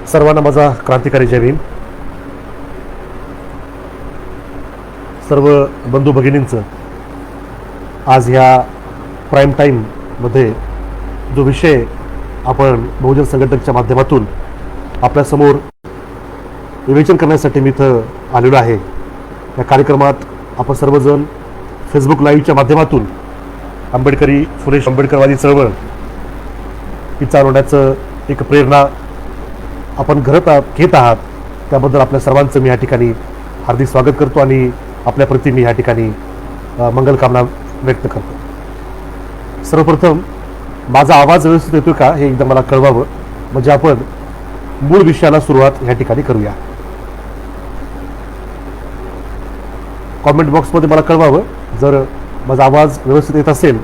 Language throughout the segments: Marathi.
सर्वांना माझा क्रांतिकारी जय भीम. सर्व बंधू भगिनींचं आज ह्या प्राईम टाईममध्ये जो विषय आपण बहुजन संघटनेच्या माध्यमातून आपल्यासमोर विवेचन करण्यासाठी मी इथं आलेलो आहे. या कार्यक्रमात आपण सर्वजण फेसबुक लाईव्हच्या माध्यमातून आंबेडकरी फुले आंबेडकरवादी चळवळ ही चालवण्याचं एक प्रेरणा आपण घेत आहात. त्याबद्दल आपल्या सर्वांचं मी या ठिकाणी हार्दिक स्वागत करतो आणि आपल्याप्रती मी या ठिकाणी मंगलकामना व्यक्त करतो. सर्वप्रथम माझा आवाज व्यवस्थित येतो का हे एकदा मला कळवावं, म्हणजे आपण मूळ विषयाला सुरुवात या ठिकाणी करूया. कॉमेंट बॉक्समध्ये मला कळवावं जर माझा आवाज व्यवस्थित येत असेल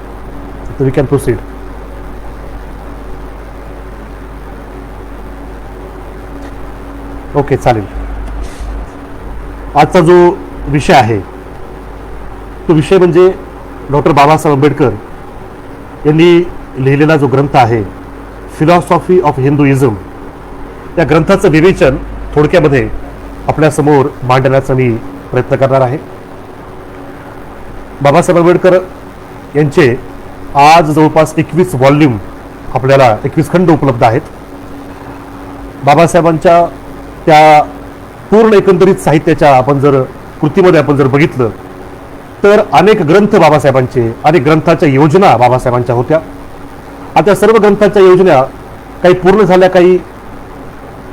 तर वी कॅन प्रोसीड. ओके, चालेल. आजचा जो विषय आहे तो विषय म्हणजे डॉक्टर बाबासाहेब आंबेडकर यांनी लिहिलेला जो ग्रंथ आहे फिलॉसॉफी ऑफ हिंदुइझम, या ग्रंथाचं विवेचन थोडक्यामध्ये आपल्यासमोर मांडण्याचा मी प्रयत्न करणार आहे. बाबासाहेब आंबेडकर यांचे आज जवळपास 21 व्हॉल्यूम आपल्याला 21 खंड उपलब्ध आहेत. बाबासाहेबांच्या त्या पूर्ण एकंदरीत साहित्याच्या आपण जर कृतीमध्ये आपण जर बघितलं तर अनेक ग्रंथ बाबासाहेबांचे, अनेक ग्रंथाच्या योजना बाबासाहेबांच्या होत्या. आता सर्व ग्रंथाच्या योजना काही पूर्ण झाल्या, काही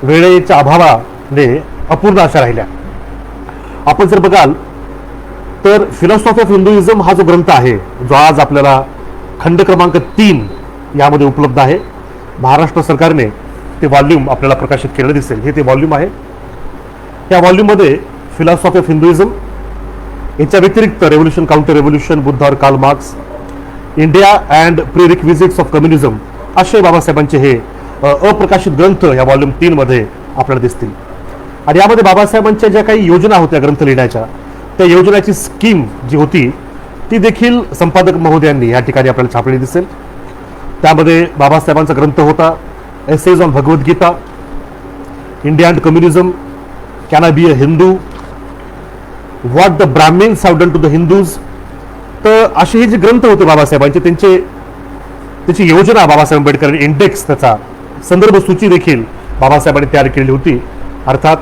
वेळेच्या अभावाने अपूर्ण अशा राहिल्या. आपण जर बघाल तर फिलॉसॉफी ऑफ हिंदुइझम हा जो ग्रंथ आहे जो आज आपल्याला खंड क्रमांक 3 यामध्ये उपलब्ध आहे. महाराष्ट्र सरकारने ते व्हॉल्यूम आपल्याला प्रकाशित केलेलं दिसेल. हे ते व्हॉल्यूम आहे. या व्हॉल्यूममध्ये फिलॉसॉफी ऑफ हिंदुइझम, याच्या व्यतिरिक्त रेव्होल्युशन, काउंटर रेव्होल्युशन, बुद्ध और Karl Marx, India and pre requisites of communism असे बाबासाहेबांचे हे अप्रकाशित ग्रंथ या व्हॉल्यूम 3 मध्ये आपल्याला दिसतील. आणि यामध्ये बाबासाहेबांच्या ज्या काही योजना होत्या ग्रंथ लिहिण्याच्या, त्या योजनेची स्कीम जी होती ती देखील संपादक महोदयांनी या ठिकाणी आपल्याला छापलेली दिसेल. त्यामध्ये बाबासाहेबांचा ग्रंथ होता essays on Bhagavad Gita, India and communism, can I be a Hindu, what the brahmins have done to the Hindus. तर असे हे जे ग्रंथ होते बाबासाहेबांचे, त्याची योजना बाबासाहेब आंबेडकर इंडेक्स, त्याचा संदर्भ सूची देखील बाबासाहेबांनी तयार केलेली होती. अर्थात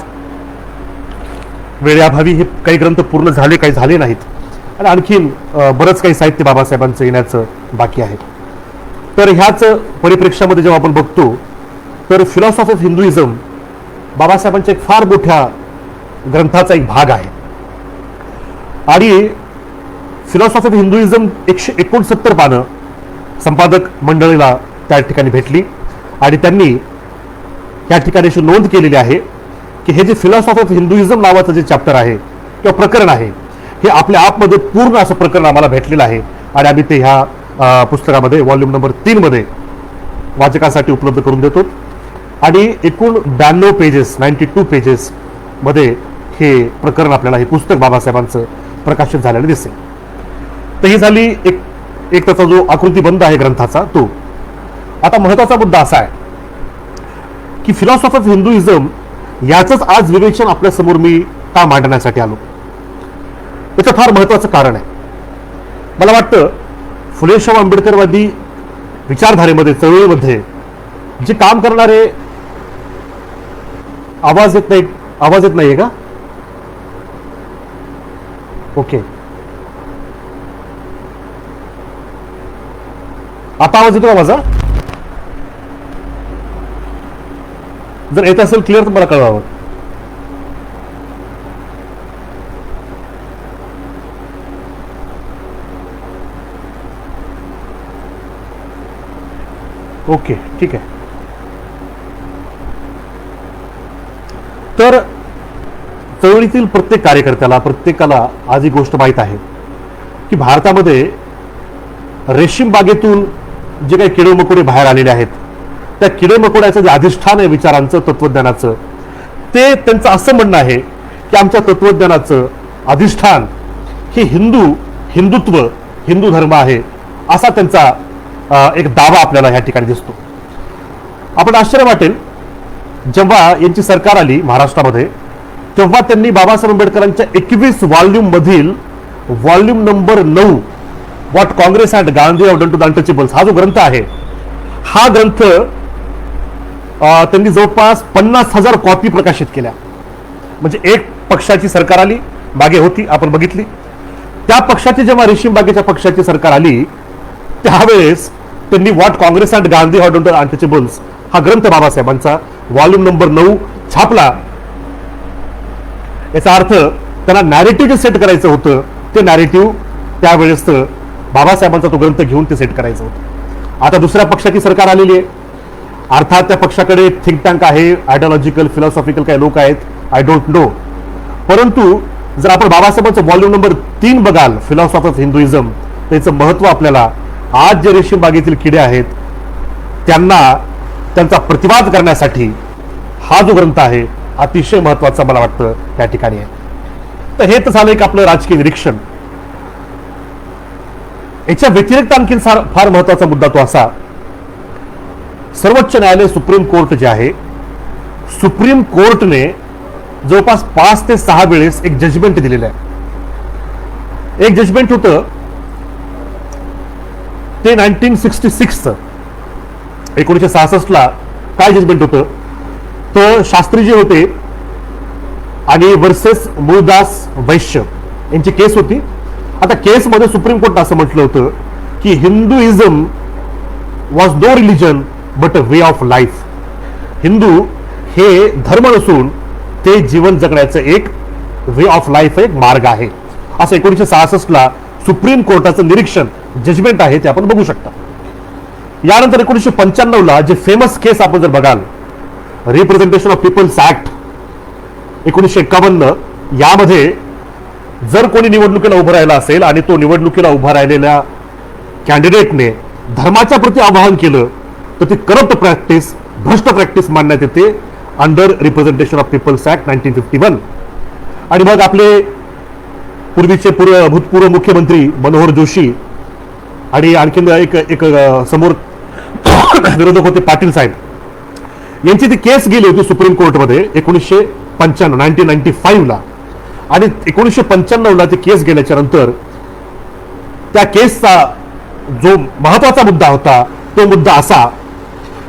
वेळेअभावी हे काही ग्रंथ पूर्ण झाले, काही झाले नाहीत आणि आणखीन बरंच काही साहित्य बाबासाहेबांचं येण्याचं बाकी आहे. तर ह्याच परिप्रेक्षामध्ये जेव्हा आपण बघतो तर फिलॉसॉफी ऑफ हिंदुइझम बाबासाहेबांच्या एक फार मोठ्या ग्रंथाचा एक भाग आहे. आणि फिलॉसॉफी ऑफ हिंदुइझम 169 पानं संपादक मंडळीला त्या ठिकाणी भेटली आणि त्यांनी या ठिकाणी अशी नोंद केलेली आहे की हे जे फिलॉसॉफी ऑफ हिंदुइझम नावाचं जे चॅप्टर आहे किंवा प्रकरण आहे हे आपल्या आपमध्ये पूर्ण असं प्रकरण आम्हाला भेटलेलं आहे. आणि आम्ही ते ह्या पुस्तकामध्ये व्हॉल्यूम नंबर 3 मध्ये वाचकासाठी उपलब्ध करून देतो. आणि एकूण 92 पेजेस, 92 पेजेस मध्ये हे प्रकरण आपल्याला, हे पुस्तक बाबासाहेबांचं प्रकाशित झालेलं दिसेल. तर ही झाली एक त्याचा जो आकृतीबंध आहे ग्रंथाचा तो. आता महत्वाचा मुद्दा असा आहे की फिलॉसॉफी ऑफ हिंदुइझम याचंच आज विवेचन आपल्यासमोर मी का मांडण्यासाठी आलो. याचं फार महत्वाचं कारण आहे. मला वाटतं फुलेशाह आंबेडकरवादी विचारधारेमध्ये, चळवळीमध्ये जे काम करणारे, आवाज येत नाहीये का? ओके, आता आवाज येतो का माझा? जर येत असेल क्लिअर तर मला कळवावं. ओके, ठीक आहे. तर चळवळीतील प्रत्येक कार्यकर्त्याला, प्रत्येकाला आज ही गोष्ट माहीत आहे की भारतामध्ये रेशीम बागेतून जे काही किडेमकोडे बाहेर आलेले आहेत, त्या किडेमकोड्याचं जे अधिष्ठान आहे विचारांचं, तत्वज्ञानाचं, ते त्यांचं असं म्हणणं आहे की आमच्या तत्वज्ञानाचं अधिष्ठान हे हिंदुत्व, हिंदू धर्म आहे, असा त्यांचा एक दावा आपल्याला या ठिकाणी दिसतो. आपण आश्चर्य वाटेल जेव्हा यांची सरकार आली महाराष्ट्रामध्ये, तेव्हा त्यांनी बाबासाहेब आंबेडकरांच्या 21 व्हॉल्यूम मधील volume number 9 what Congress and Gandhi have done to the untouchables हा जो ग्रंथ आहे, हा ग्रंथ त्यांनी जवळपास 50,000 कॉपी प्रकाशित केल्या. म्हणजे एक पक्षाची सरकार आली, मागे होती आपण बघितली, त्या पक्षाची जेव्हा रेशीम बागेच्या पक्षाची सरकार आली त्यावेळेस त्यांनी what Congress and Gandhi have done to the untouchables हा ग्रंथ बाबासाहेबांचा व्हॉल्यूम नंबर 9 छापला. याचा अर्थ त्यांना नॅरेटिव्ह जे सेट करायचं होतं ते नॅरेटिव्ह त्यावेळेस बाबासाहेबांचा तो ग्रंथ घेऊन ते सेट करायचं होतं. आता दुसऱ्या पक्षाची सरकार आलेली आहे, अर्थात त्या पक्षाकडे थिंक टँक आहे, आयडिओलॉजिकल फिलॉसॉफिकल काही लोक आहेत, आय डोंट नो. परंतु जर आपण बाबासाहेबांचं व्हॉल्यूम नंबर 3 बघाल, फिलॉसॉफी ऑफ हिंदुइझम, त्याचं महत्व आपल्याला आज जे रेशीम बागेतील किडे आहेत त्यांना त्यांचा प्रतिवाद करण्यासाठी हा जो ग्रंथ आहे अतिशय महत्वाचा मला वाटतं त्या ठिकाणी आहे. तर हे तर झालं एक आपलं राजकीय निरीक्षण. याच्या व्यतिरिक्त आणखी फार महत्वाचा मुद्दा तो असा, सर्वोच्च न्यायालय सुप्रीम कोर्ट जे आहे, सुप्रीम कोर्टने जवळपास 5 ते 6 वेळेस एक जजमेंट दिलेलं आहे. एक जजमेंट होतं ते 1966 1966 ला. काय जजमेंट होतं, तर शास्त्री जे होते आणि वर्सेस मूळदास वैश्य यांची केस होती. आता केसमध्ये सुप्रीम कोर्ट असं म्हटलं होतं की Hinduism was no religion but a way of life. Hindu हे धर्म नसून ते जीवन जगण्याचं एक वे ऑफ लाईफ, एक मार्ग आहे, असं 1966 ला सुप्रीम कोर्टाचं निरीक्षण जजमेंट आहे ते आपण बघू शकता. यानंतर 1995 ला जे फेमस केस आपण जर बघाल, रिप्रेझेंटेशन ऑफ पीपल्स ऍक्ट 1951, यामध्ये जर कोणी निवडणुकीला उभं राहिला असेल आणि तो निवडणुकीला उभा राहिलेल्या कॅन्डिडेटने धर्माच्या प्रती आवाहन केलं तर ती करप्ट प्रॅक्टिस, भ्रष्ट प्रॅक्टिस मानण्यात येते under representation of people's act 1951. आणि मग आपले पूर्वीचे भूतपूर्व मुख्यमंत्री मनोहर जोशी आणि आणखीन एक समोर विरोधक होते पाटील साहेब, यांची ती केस गेली होती सुप्रीम कोर्टमध्ये 1995 ला. आणि 1995 ला ती केस गेल्याच्या नंतर त्या केसचा जो महत्वाचा मुद्दा होता तो मुद्दा असा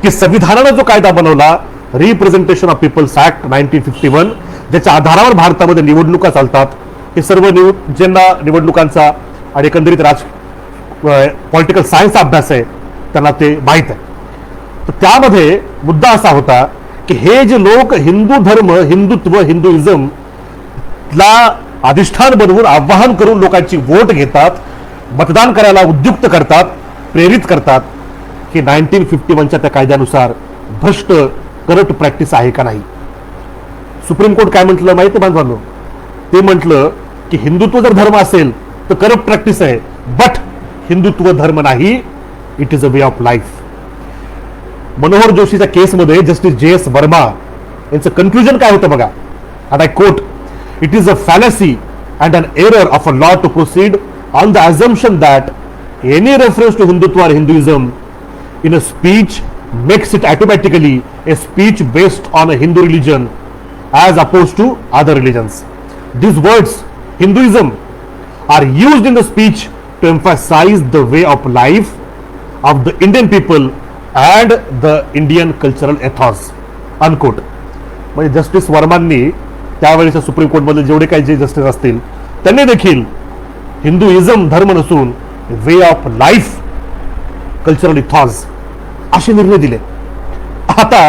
की संविधानानं जो कायदा बनवला, रिप्रेझेंटेशन ऑफ पीपल्स ऍक्ट 1951, ज्याच्या आधारावर भारतामध्ये निवडणुका चालतात, हे सर्व ज्यांना निवडणुकांचा आणि एकंदरीत पॉलिटिकल सायन्सचा अभ्यास आहे त्यांना ते माहीत आहे. तर त्यामध्ये मुद्दा असा होता की हे जे लोक हिंदू धर्म, हिंदुत्व, हिंदुइझम ला अधिष्ठान बनवून आवाहन करून लोकांची वोट घेतात, मतदान करायला उद्युक्त करतात, प्रेरित करतात, की 1951च्या त्या कायद्यानुसार भ्रष्ट करप्ट प्रॅक्टिस आहे का नाही. सुप्रीम कोर्ट काय म्हटलं माहिती बांधवांनो, ते म्हटलं की हिंदुत्व जर धर्म असेल तर करप्ट प्रॅक्टिस आहे, बट हिंदुत्व धर्म नाही, it is a way of life. Manohar जोशीच्या केसमध्ये जस्टिस JS वर्मा यांचं कन्क्लुजन काय होतं बघा. आता I quote, it is a fallacy and an error of a law to proceed on the assumption that any reference to Hindutva or Hinduism in a speech makes it automatically a speech based on a Hindu religion as opposed to other religions. These words, Hinduism, are used in the speech to emphasize the way of life of the Indian people and the Indian cultural ethos. Unquote. म्हणजे जस्टिस वर्मांनी त्यावेळेच्या सुप्रीम कोर्टमध्ये जेवढे काही जे जस्टिस असतील त्यांनी देखील हिंदुइझम धर्म नसून वे ऑफ लाईफ, कल्चरल इथॉस असे निर्णय दिले. आता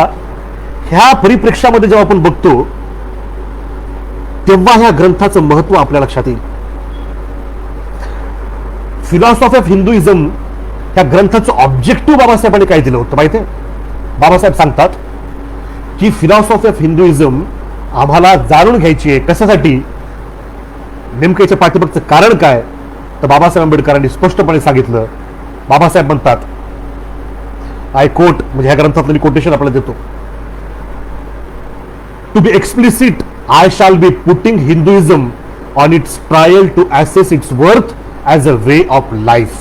ह्या परिप्रेक्षामध्ये जेव्हा आपण बघतो तेव्हा ह्या ग्रंथाचं महत्व आपल्या लक्षात येईल. फिलॉसॉफी ऑफ हिंदुइझम ह्या ग्रंथाचं ऑब्जेक्टिव्ह बाबासाहेबांनी काय दिलं होतं माहिती आहे. बाबासाहेब सांगतात की फिलॉसॉफी ऑफ हिंदुइझम आम्हाला जाणून घ्यायची आहे. कशासाठी, नेमकं याच्या पाठीमागचं कारण काय, तर बाबासाहेब आंबेडकरांनी स्पष्टपणे सांगितलं. बाबासाहेब म्हणतात, आय कोट, म्हणजे ह्या ग्रंथातलं मी कोटेशन आपल्याला देतो. To be explicit, I shall be putting Hinduism on its trial to assess its worth as a way of life.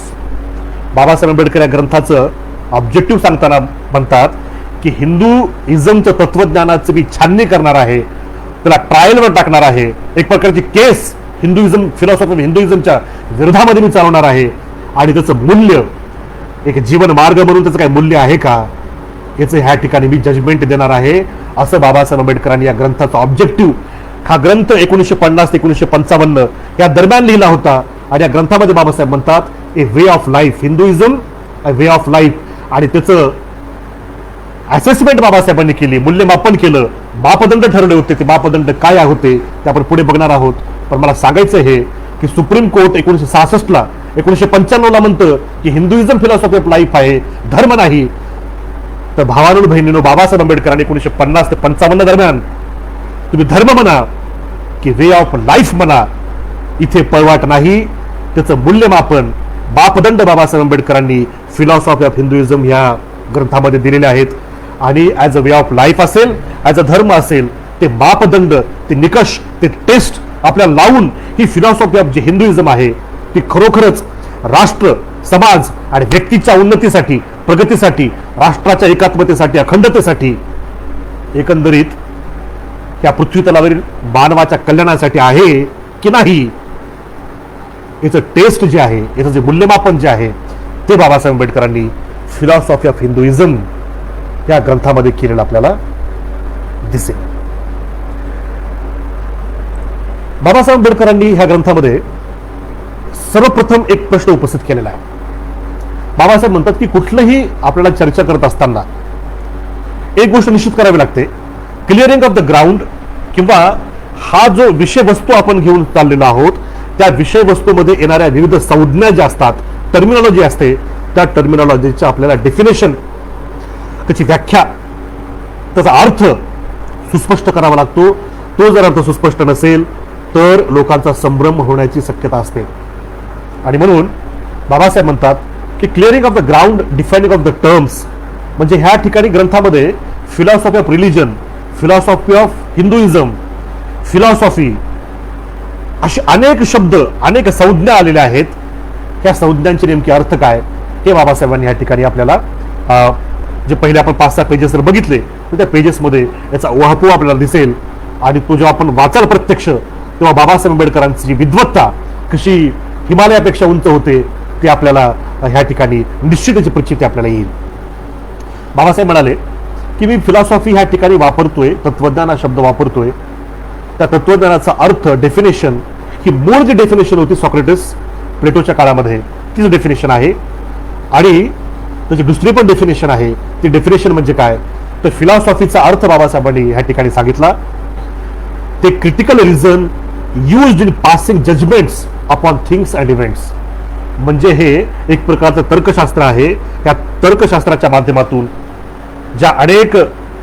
Babasaheb Ambedkar या ग्रंथाचं ऑब्जेक्टिव्ह सांगताना म्हणतात की हिंदुइझमच्या तत्वज्ञानाचं मी छाननी करणार आहे, त्याला ट्रायलवर टाकणार आहे, एक प्रकारची केस हिंदुइझम फिलॉसॉफी ऑफ हिंदुइझमच्या विरोधामध्ये मी चालवणार आहे, आणि त्याचं मूल्य एक जीवन मार्ग म्हणून त्याचं काही मूल्य आहे का, याचं ह्या ठिकाणी मी जजमेंट देणार आहे, असं बाबासाहेब आंबेडकरांनी या ग्रंथाचा ऑब्जेक्टिव्ह, हा ग्रंथ 1950 ते 1955 या दरम्यान लिहिला होता. आणि या ग्रंथामध्ये बाबासाहेब म्हणतात a way of life, Hinduism a way of life, आणि त्याचं असेसमेंट बाबासाहेबांनी केली, मूल्यमापन केलं, मापदंड ठरवले होते. ते मापदंड काय होते ते आपण पुढे बघणार आहोत. पण मला सांगायचं हे की सुप्रीम कोर्ट 1966ला 1995ला म्हणतं की हिंदुइझम फिलॉसॉफी ऑफ लाईफ आहे, धर्म नाही. तर भावांनो बहिणींनो, बाबासाहेब आंबेडकरांनी 1950 ते 55 दरम्यान तुम्ही धर्म म्हणा की वे ऑफ लाईफ म्हणा, इथे पळवाट नाही. त्याचं मूल्यमापन मापदंड बाबासाहेब आंबेडकरांनी फिलॉसॉफी ऑफ हिंदुइझम या ग्रंथामध्ये दिलेले आहेत. आणि as a way of life असेल, ॲज अ धर्म असेल, ते मापदंड, ते निकष, ते टेस्ट आपल्याला लावून ही फिलॉसॉफी ऑफ जे हिंदुइझम आहे ती खरोखरच राष्ट्र, समाज आणि व्यक्तीच्या उन्नतीसाठी, प्रगतीसाठी, राष्ट्राच्या एकात्मतेसाठी, अखंडतेसाठी, एकंदरीत या पृथ्वी तलावरील मानवाच्या कल्याणासाठी आहे की नाही, याचं टेस्ट जे आहे, याचं जे मूल्यमापन जे आहे ते बाबासाहेब आंबेडकरांनी फिलॉसॉफी ऑफ हिंदुइझम या ग्रंथामध्ये केलेलं आपल्याला दिसेल. बाबासाहेब आंबेडकरांनी ह्या ग्रंथामध्ये सर्वप्रथम एक प्रश्न उपस्थित केलेला आहे. बाबासाहेब म्हणतात की कुठलंही आपल्याला चर्चा करत असताना एक गोष्ट निश्चित करावी लागते, क्लिअरिंग ऑफ द ग्राउंड, किंवा हा जो विषयवस्तू आपण घेऊन चाललेलो आहोत त्या विषयवस्तूमध्ये येणाऱ्या विविध संज्ञा ज्या असतात, टर्मिनॉलॉजी असते, त्या टर्मिनॉलॉजीचं आपल्याला डेफिनेशन, त्याची व्याख्या, त्याचा अर्थ सुस्पष्ट करावा लागतो. तो जर अर्थ सुस्पष्ट नसेल तर लोकांचा संभ्रम होण्याची शक्यता असते. आणि म्हणून बाबासाहेब म्हणतात की clearing of the ground, defining of the terms, म्हणजे ह्या ठिकाणी ग्रंथामध्ये philosophy of religion, philosophy of Hinduism, philosophy असे अनेक शब्द, अनेक संज्ञा आलेल्या आहेत. ह्या संज्ञांचे नेमके अर्थ काय हे बाबासाहेबांनी या ठिकाणी आपल्याला जे पहिले आपण 5-6 पेजेस जर बघितले तर त्या पेजेसमध्ये याचा उहापोह आपल्याला दिसेल. आणि तो जेव्हा आपण वाचाल प्रत्यक्ष, तेव्हा बाबासाहेब आंबेडकरांची विद्वत्ता कशी हिमालयापेक्षा उंच होते ते आपल्याला ह्या ठिकाणी निश्चित याची प्रचिती आपल्याला येईल. बाबासाहेब म्हणाले की मी फिलॉसॉफी ह्या ठिकाणी वापरतोय, तत्वज्ञान हा शब्द वापरतोय. त्या तत्वज्ञानाचा अर्थ, डेफिनेशन, ही मूळ जी डेफिनेशन होती सॉक्रेटिस, प्लेटोच्या काळामध्ये, तीच डेफिनेशन आहे. आणि त्याची दुसरी पण डेफिनेशन आहे. ती डेफिनेशन म्हणजे काय, तर फिलॉसॉफीचा अर्थ बाबासाहेबांनी ह्या ठिकाणी सांगितला, ते critical reason used in passing judgments upon things and events, म्हणजे हे एक प्रकारचं तर्कशास्त्र आहे. त्या तर्कशास्त्राच्या माध्यमातून ज्या अनेक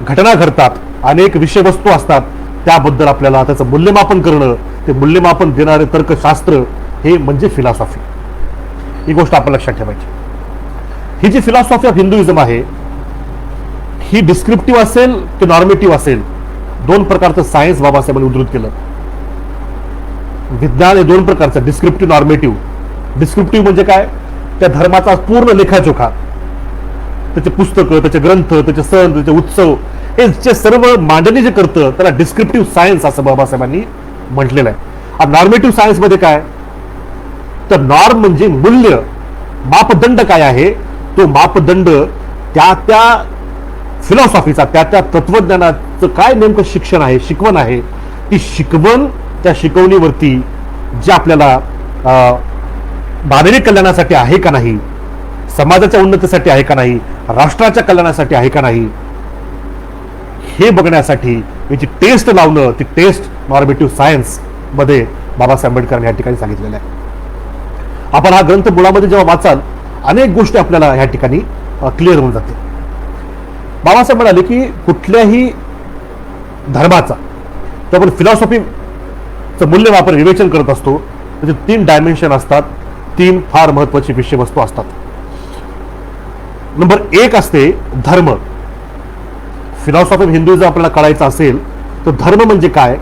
घटना घडतात, अनेक विषयवस्तू असतात, त्याबद्दल आपल्याला त्याचं मूल्यमापन करणं, ते मूल्यमापन देणारे तर्कशास्त्र हे म्हणजे फिलॉसॉफी. ही गोष्ट आपण लक्षात ठेवायची. ही जी फिलॉसॉफी ऑफ हिंदुइझम आहे ही डिस्क्रिप्टिव्ह असेल की नॉर्मेटिव्ह असेल, दोन प्रकारचं सायन्स बाबासाहेबांनी उद्धृत केलं. विज्ञान हे दोन प्रकारचं, डिस्क्रिप्टिव्ह, नॉर्मेटिव्ह. डिस्क्रिप्टिव्ह म्हणजे काय, त्या धर्माचा पूर्ण लेखाजोखा, त्याचे पुस्तकं, त्याचे ग्रंथ, त्याचे सण, त्याचे उत्सव, हे जे सर्व मांडणी जे करतं त्याला डिस्क्रिप्टिव्ह सायन्स असं बाबासाहेबांनी म्हटलेलं आहे. आणि नॉर्मेटिव्ह सायन्स मध्ये काय, तर नॉर्म म्हणजे मूल्य, मापदंड काय आहे, तो मापदंड त्या त्या फिलॉसॉफीचा, त्या त्या तत्वज्ञानाचं काय नेमकं शिक्षण आहे, शिकवण आहे, ती शिकवण, त्या शिकवणीवरती जे आपल्याला मानवी कल्याणासाठी आहे का नाही, समाजाच्या उन्नतीसाठी आहे का नाही, राष्ट्राच्या कल्याणासाठी आहे का नाही, हे बघण्यासाठी याची टेस्ट लावणं, ती टेस्ट नॉर्मेटिव्ह सायन्स मध्ये बाबासाहेब आंबेडकरांनी या ठिकाणी सांगितलेलं आहे. आपण हा ग्रंथ मुळामध्ये जेव्हा वाचाल अनेक गोष्टी आपल्याला या ठिकाणी क्लिअर होऊन जाते. बाबासाहेब म्हणाले की कुठल्याही धर्माचा तो आपण फिलॉसॉफीचं मूल्यमापन, विवेचन करत असतो, त्याचे 3 डायमेन्शन असतात, 3 फार महत्वाची विषयवस्तू असतात. नंबर 1 असते धर्म. फिलॉसॉफी ऑफ हिंदुइझम आपल्याला कळायचं असेल तर धर्म म्हणजे काय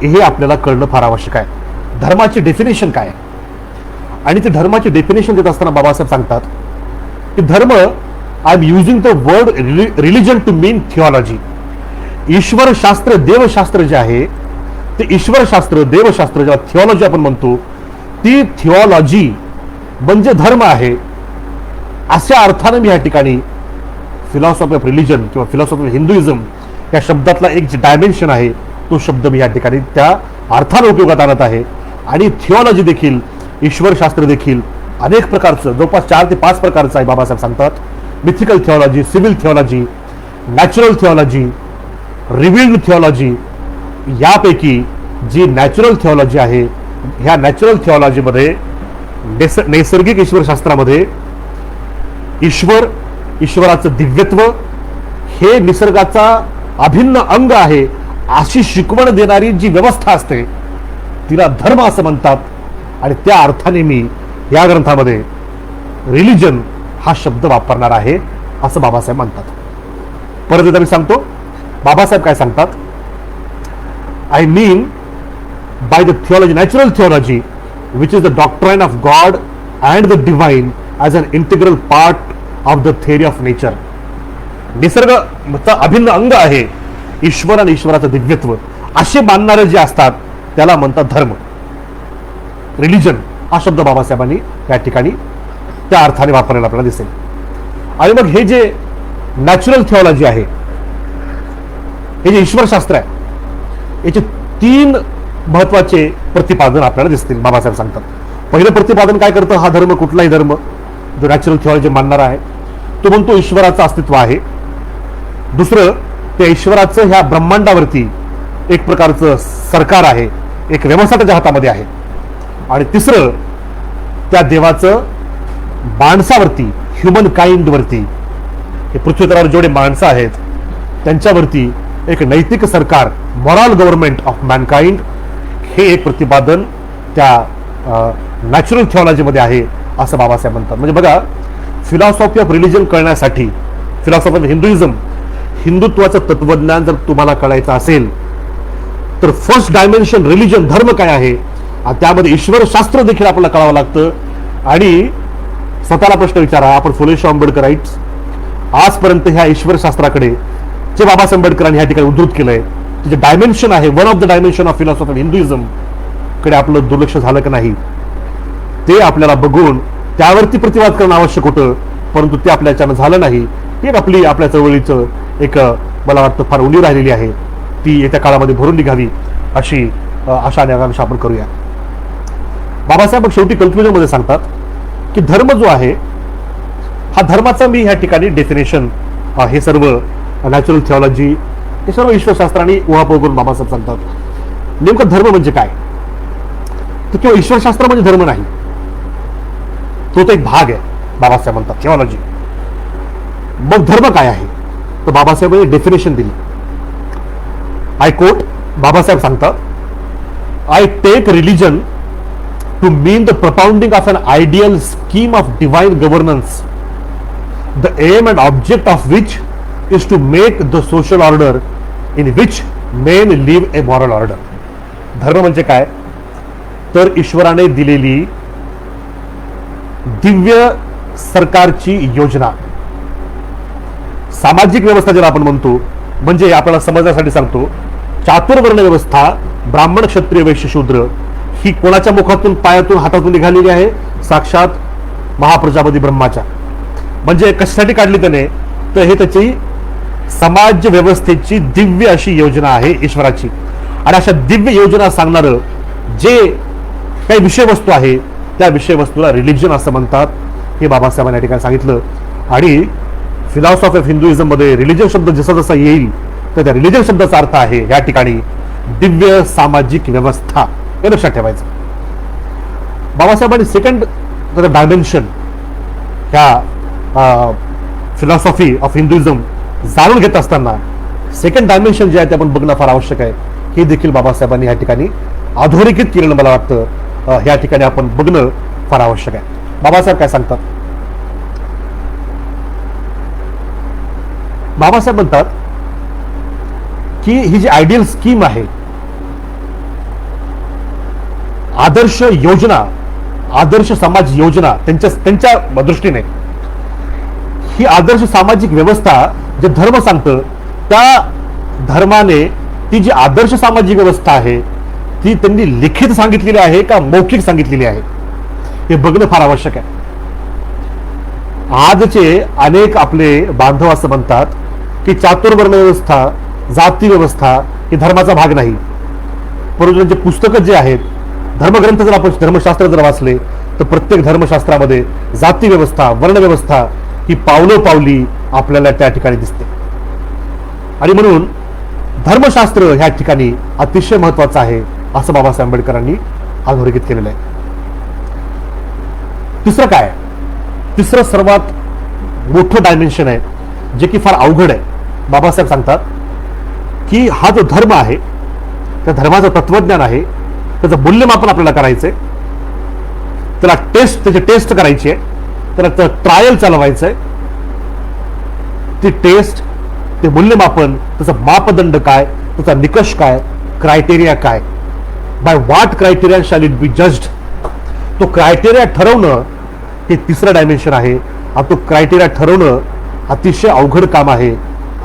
हे आपल्याला कळणं फार आवश्यक आहे. धर्माची डेफिनेशन काय आहे, आणि ते धर्माची डेफिनेशन देत असताना बाबासाहेब सांगतात की धर्म I am using the word religion to mean theology. ईश्वरशास्त्र, देवशास्त्र जे आहे ते ईश्वरशास्त्र, देवशास्त्र, जेव्हा थिओलॉजी आपण म्हणतो ती थिओलॉजी म्हणजे धर्म आहे, अशा अर्थाने मी या ठिकाणी फिलॉसॉफी ऑफ रिलिजन किंवा फिलॉसॉफी ऑफ हिंदुइझम या शब्दातला एक जे डायमेन्शन आहे तो शब्द मी या ठिकाणी त्या अर्थाने उपयोगात आणत आहे. आणि थिओलॉजी देखील, ईश्वरशास्त्र देखील अनेक प्रकारचं, जवळपास 4 ते 5 प्रकारचं आहे बाबासाहेब सांगतात. Mythical theology, civil theology, natural theology, revealed theology. यापैकी जी नॅचरल थिओलॉजी आहे, ह्या नॅचरल थिओलॉजीमध्ये नैसर्गिक ईश्वरशास्त्रामध्ये ईश्वर, ईश्वराचं दिव्यत्व हे निसर्गाचा अभिन्न अंग आहे अशी शिकवण देणारी जी व्यवस्था असते तिला धर्म असं म्हणतात. आणि त्या अर्थाने मी या ग्रंथामध्ये रिलिजन हा शब्द वापरणार आहे असं बाबासाहेब म्हणतात. परत एकदा मी सांगतो बाबासाहेब काय सांगतात. I mean by the theology, natural theology which is the doctrine of God and the divine as an integral part of the theory of nature. निसर्गाचा अभिन्न अंग आहे ईश्वर आणि ईश्वराचं दिव्यत्व असे मानणारे जे असतात त्याला म्हणतात धर्म. रिलिजन हा शब्द बाबासाहेबांनी या ठिकाणी त्या अर्थाने वापरलेला आपल्याला दिसेल. आणि मग हे जे नॅचरल थिओलॉजी आहे, हे जे ईश्वरशास्त्र आहे, याचे 3 महत्वाचे प्रतिपादन आपल्याला दिसतील. बाबासाहेब सांगतात पहिलं प्रतिपादन काय करतं, हा धर्म, कुठलाही धर्म जो नॅचरल थिओलॉजी मानणारा आहे तो म्हणतो ईश्वराचं अस्तित्व आहे. दुसरं, त्या ईश्वराचं ह्या ब्रह्मांडावरती एक प्रकारचं सरकार आहे, एक व्यवस्था त्याच्या हातामध्ये आहे. आणि तिसरं, त्या देवाचं माणसावरती, ह्युमन काइंडवरती, हे पृथ्वीतलावर जेवढे माणसं आहेत त्यांच्यावरती एक नैतिक सरकार, मॉरल गव्हर्नमेंट ऑफ मॅनकाइंड, हे एक प्रतिपादन त्या नॅचरल थिओलॉजीमध्ये आहे असं बाबासाहेब म्हणतात. म्हणजे बघा, फिलॉसॉफी ऑफ रिलिजन कळण्यासाठी, फिलॉसॉफी ऑफ हिंदुइझम, हिंदुत्वाचं तत्वज्ञान जर तुम्हाला कळायचं असेल तर फर्स्ट डायमेन्शन रिलिजन, धर्म काय आहे, त्यामध्ये ईश्वरशास्त्र देखील आपल्याला कळावं लागतं. आणि स्वतःला प्रश्न विचारा, आपण फुले शाहू आंबेडकराइट्स आजपर्यंत ह्या ईश्वरशास्त्राकडे जे बाबासाहेब आंबेडकरांनी ह्या ठिकाणी उद्धृत केलंय, जे डायमेन्शन आहे, one of the dimension of philosophy of Hinduism कडे आपलं दुर्लक्ष झालं की नाही ते आपल्याला बघून त्यावरती प्रतिवाद करणं आवश्यक होतं, परंतु ते आपल्याच्यानं झालं नाही. ही आपली आपल्या चळवळीचं एक मला वाटतं फार उणीव राहिलेली आहे, ती येत्या काळामध्ये भरून निघावी अशी आशा आणि आकांक्षा आपण करूया. बाबासाहेब शेवटी कन्क्लुजन मध्ये सांगतात की धर्म जो आहे हा धर्माचा मी ह्या ठिकाणी डेफिनेशन, हे सर्व नॅचरल थिओलॉजी, हे सर्व ईश्वरशास्त्राने उहापोह करून बाबासाहेब सांगतात नेमकं धर्म म्हणजे काय. तर किंवा ईश्वरशास्त्र म्हणजे धर्म नाही, तो एक भाग आहे बाबासाहेब म्हणतात थिओलॉजी. मग धर्म काय आहे तर बाबासाहेबांनी डेफिनेशन दिली. आय कोट, बाबासाहेब सांगतात, I take religion to mean the propounding of an ideal scheme of divine governance, the aim and object of which is to make the social order in which men live a moral order. धर्म म्हणजे काय तर ईश्वराने दिलेली दिव्य सरकारची योजना, सामाजिक व्यवस्था ज्याला आपण म्हणतो, म्हणजे आपल्याला समजण्यासाठी सांगतो, चातुर्वर्ण व्यवस्था, ब्राह्मण, क्षत्रिय, वैश्य, शूद्र, ही कोणाच्या मुखातून, पायातून, हातातून निघालेली आहे, साक्षात महाप्रजापती ब्रह्माच्या. म्हणजे कशासाठी काढली त्याने तर हे त्याची समाज व्यवस्थेची दिव्य अशी योजना आहे ईश्वराची. आणि अशा दिव्य योजना सांगणारं जे काही विषयवस्तू आहे त्या विषयवस्तूला रिलिजन असं म्हणतात, हे बाबासाहेबांनी या ठिकाणी सांगितलं. आणि फिलॉसॉफी ऑफ हिंदुइझम मध्ये रिलिजन शब्द जसा जसा येईल तर त्या रिलिजन शब्दाचा अर्थ आहे या ठिकाणी दिव्य सामाजिक व्यवस्था, हे लक्षात ठेवायचं. बाबासाहेबांनी सेकंड डायमेन्शन ह्या फिलॉसॉफी ऑफ हिंदुइझम जाणून घेत असताना सेकंड डायमेन्शन जे आहे ते आपण बघणं फार आवश्यक आहे, हे देखील बाबासाहेबांनी या ठिकाणी अधोरेखित केलेलं मला वाटतं या ठिकाणी आपण बघणं फार आवश्यक आहे. बाबासाहेब काय सांगतात, बाबासाहेब म्हणतात की ही जी आयडियल स्कीम आहे, आदर्श योजना, आदर्श समाज योजना त्यांच्या दृष्टीने ही आदर्श सामाजिक व्यवस्था जे धर्म सांगतं त्या धर्माने ती जी आदर्श सामाजिक व्यवस्था आहे ती त्यांनी लिखित सांगितलेली आहे का मौखिक सांगितलेली आहे हे बघणं फार आवश्यक आहे. आजचे अनेक आपले बांधव असं म्हणतात की चातुर्वर्ण व्यवस्था, जाती व्यवस्था ही धर्माचा भाग नाही. परंतु त्यांचे पुस्तकं जे आहेत, धर्मग्रंथ जर आपण धर्मशास्त्र जर वाचले तर प्रत्येक धर्मशास्त्रामध्ये जाती व्यवस्था, वर्ण व्यवस्था ही पावलोपावली आपल्याला त्या ठिकाणी दिसते. आणि म्हणून धर्मशास्त्र ह्या ठिकाणी अतिशय महत्वाचं आहे असं बाबासाहेब आंबेडकरांनी अधोरेखित केलेलं आहे. तिसरं काय? तिसरं सर्वात मोठं डायमेन्शन आहे जे की फार अवघड आहे. बाबासाहेब सांगतात की हा जो धर्म आहे त्या धर्माचं तत्वज्ञान आहे, त्याचं मूल्यमापन आपल्याला करायचंय, त्याला त्याची टेस्ट करायची आहे, त्याला ट्रायल चालवायचं आहे. ती टेस्ट, ते मूल्यमापन, त्याचा मापदंड काय, त्याचा निकष काय, क्रायटेरिया काय, by what criteria shall it be judged. तो क्रायटेरिया ठरवणं हे तिसरं डायमेन्शन आहे. आणि तो क्रायटेरिया ठरवणं अतिशय अवघड काम आहे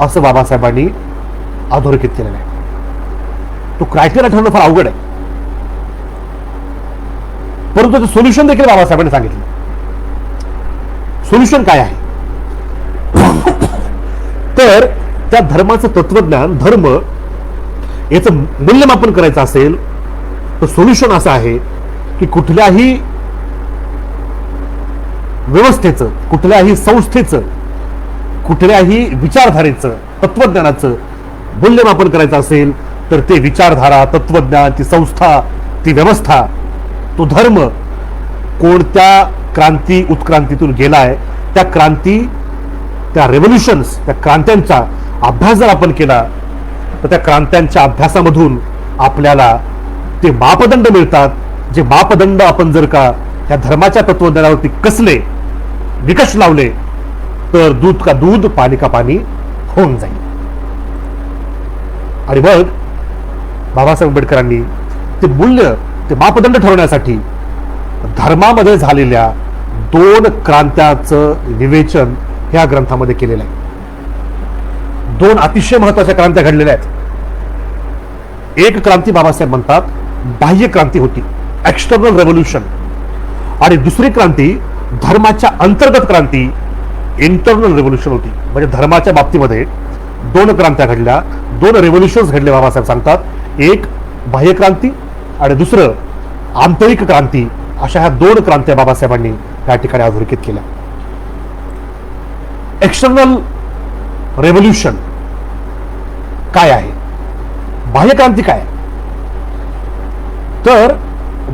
असं बाबासाहेबांनी अधोरेखित केलेलं आहे. तो क्रायटेरिया ठरवणं फार अवघड आहे, परंतु त्याचं सोल्युशन देखील बाबासाहेबांनी सांगितलं. सोल्युशन काय आहे तर त्या धर्माचं तत्वज्ञान, धर्म याचं मूल्यमापन करायचं असेल तर सोल्युशन असं आहे की कुठल्याही व्यवस्थेचं, कुठल्याही संस्थेचं, कुठल्याही विचारधारेचं, तत्वज्ञानाचं मूल्यमापन करायचं असेल तर ते विचारधारा, तत्वज्ञान, ती संस्था, ती व्यवस्था, तो धर्म कोणत्या क्रांती उत्क्रांतीतून गेलाय, त्या क्रांती, त्या रेव्होल्युशन्स, त्या क्रांत्यांचा अभ्यास जर आपण केला तर त्या क्रांत्यांच्या अभ्यासामधून आपल्याला ते मापदंड मिळतात. जे मापदंड आपण जर का त्या धर्माच्या तत्वज्ञानावरती कसले, निकष लावले तर दूध का दूध, पाणी का पाणी होऊन जाईल. आणि मग बाबासाहेब आंबेडकरांनी ते मूल्य, ते मापदंड ठरवण्यासाठी धर्मामध्ये झालेल्या 2 क्रांत्याचं विवेचन ह्या ग्रंथामध्ये केलेलं आहे. 2 अतिशय महत्वाच्या क्रांत्या घडलेल्या आहेत. एक क्रांती बाबासाहेब म्हणतात बाह्य क्रांती होती, एक्सटर्नल रेव्होल्युशन, आणि दुसरी क्रांती धर्माच्या अंतर्गत क्रांती, इंटरनल रेव्होल्युशन होती. म्हणजे धर्माच्या बाबतीमध्ये 2 क्रांत्या घडल्या, 2 रेव्होल्युशन्स घडले बाबासाहेब सांगतात. एक बाह्य क्रांती आणि दुसरं आंतरिक क्रांती. अशा ह्या 2 क्रांत्या बाबासाहेबांनी या ठिकाणी अधोरेखित केल्या. एक्सटर्नल रेव्होल्युशन काय आहे, बाह्य क्रांती काय? तर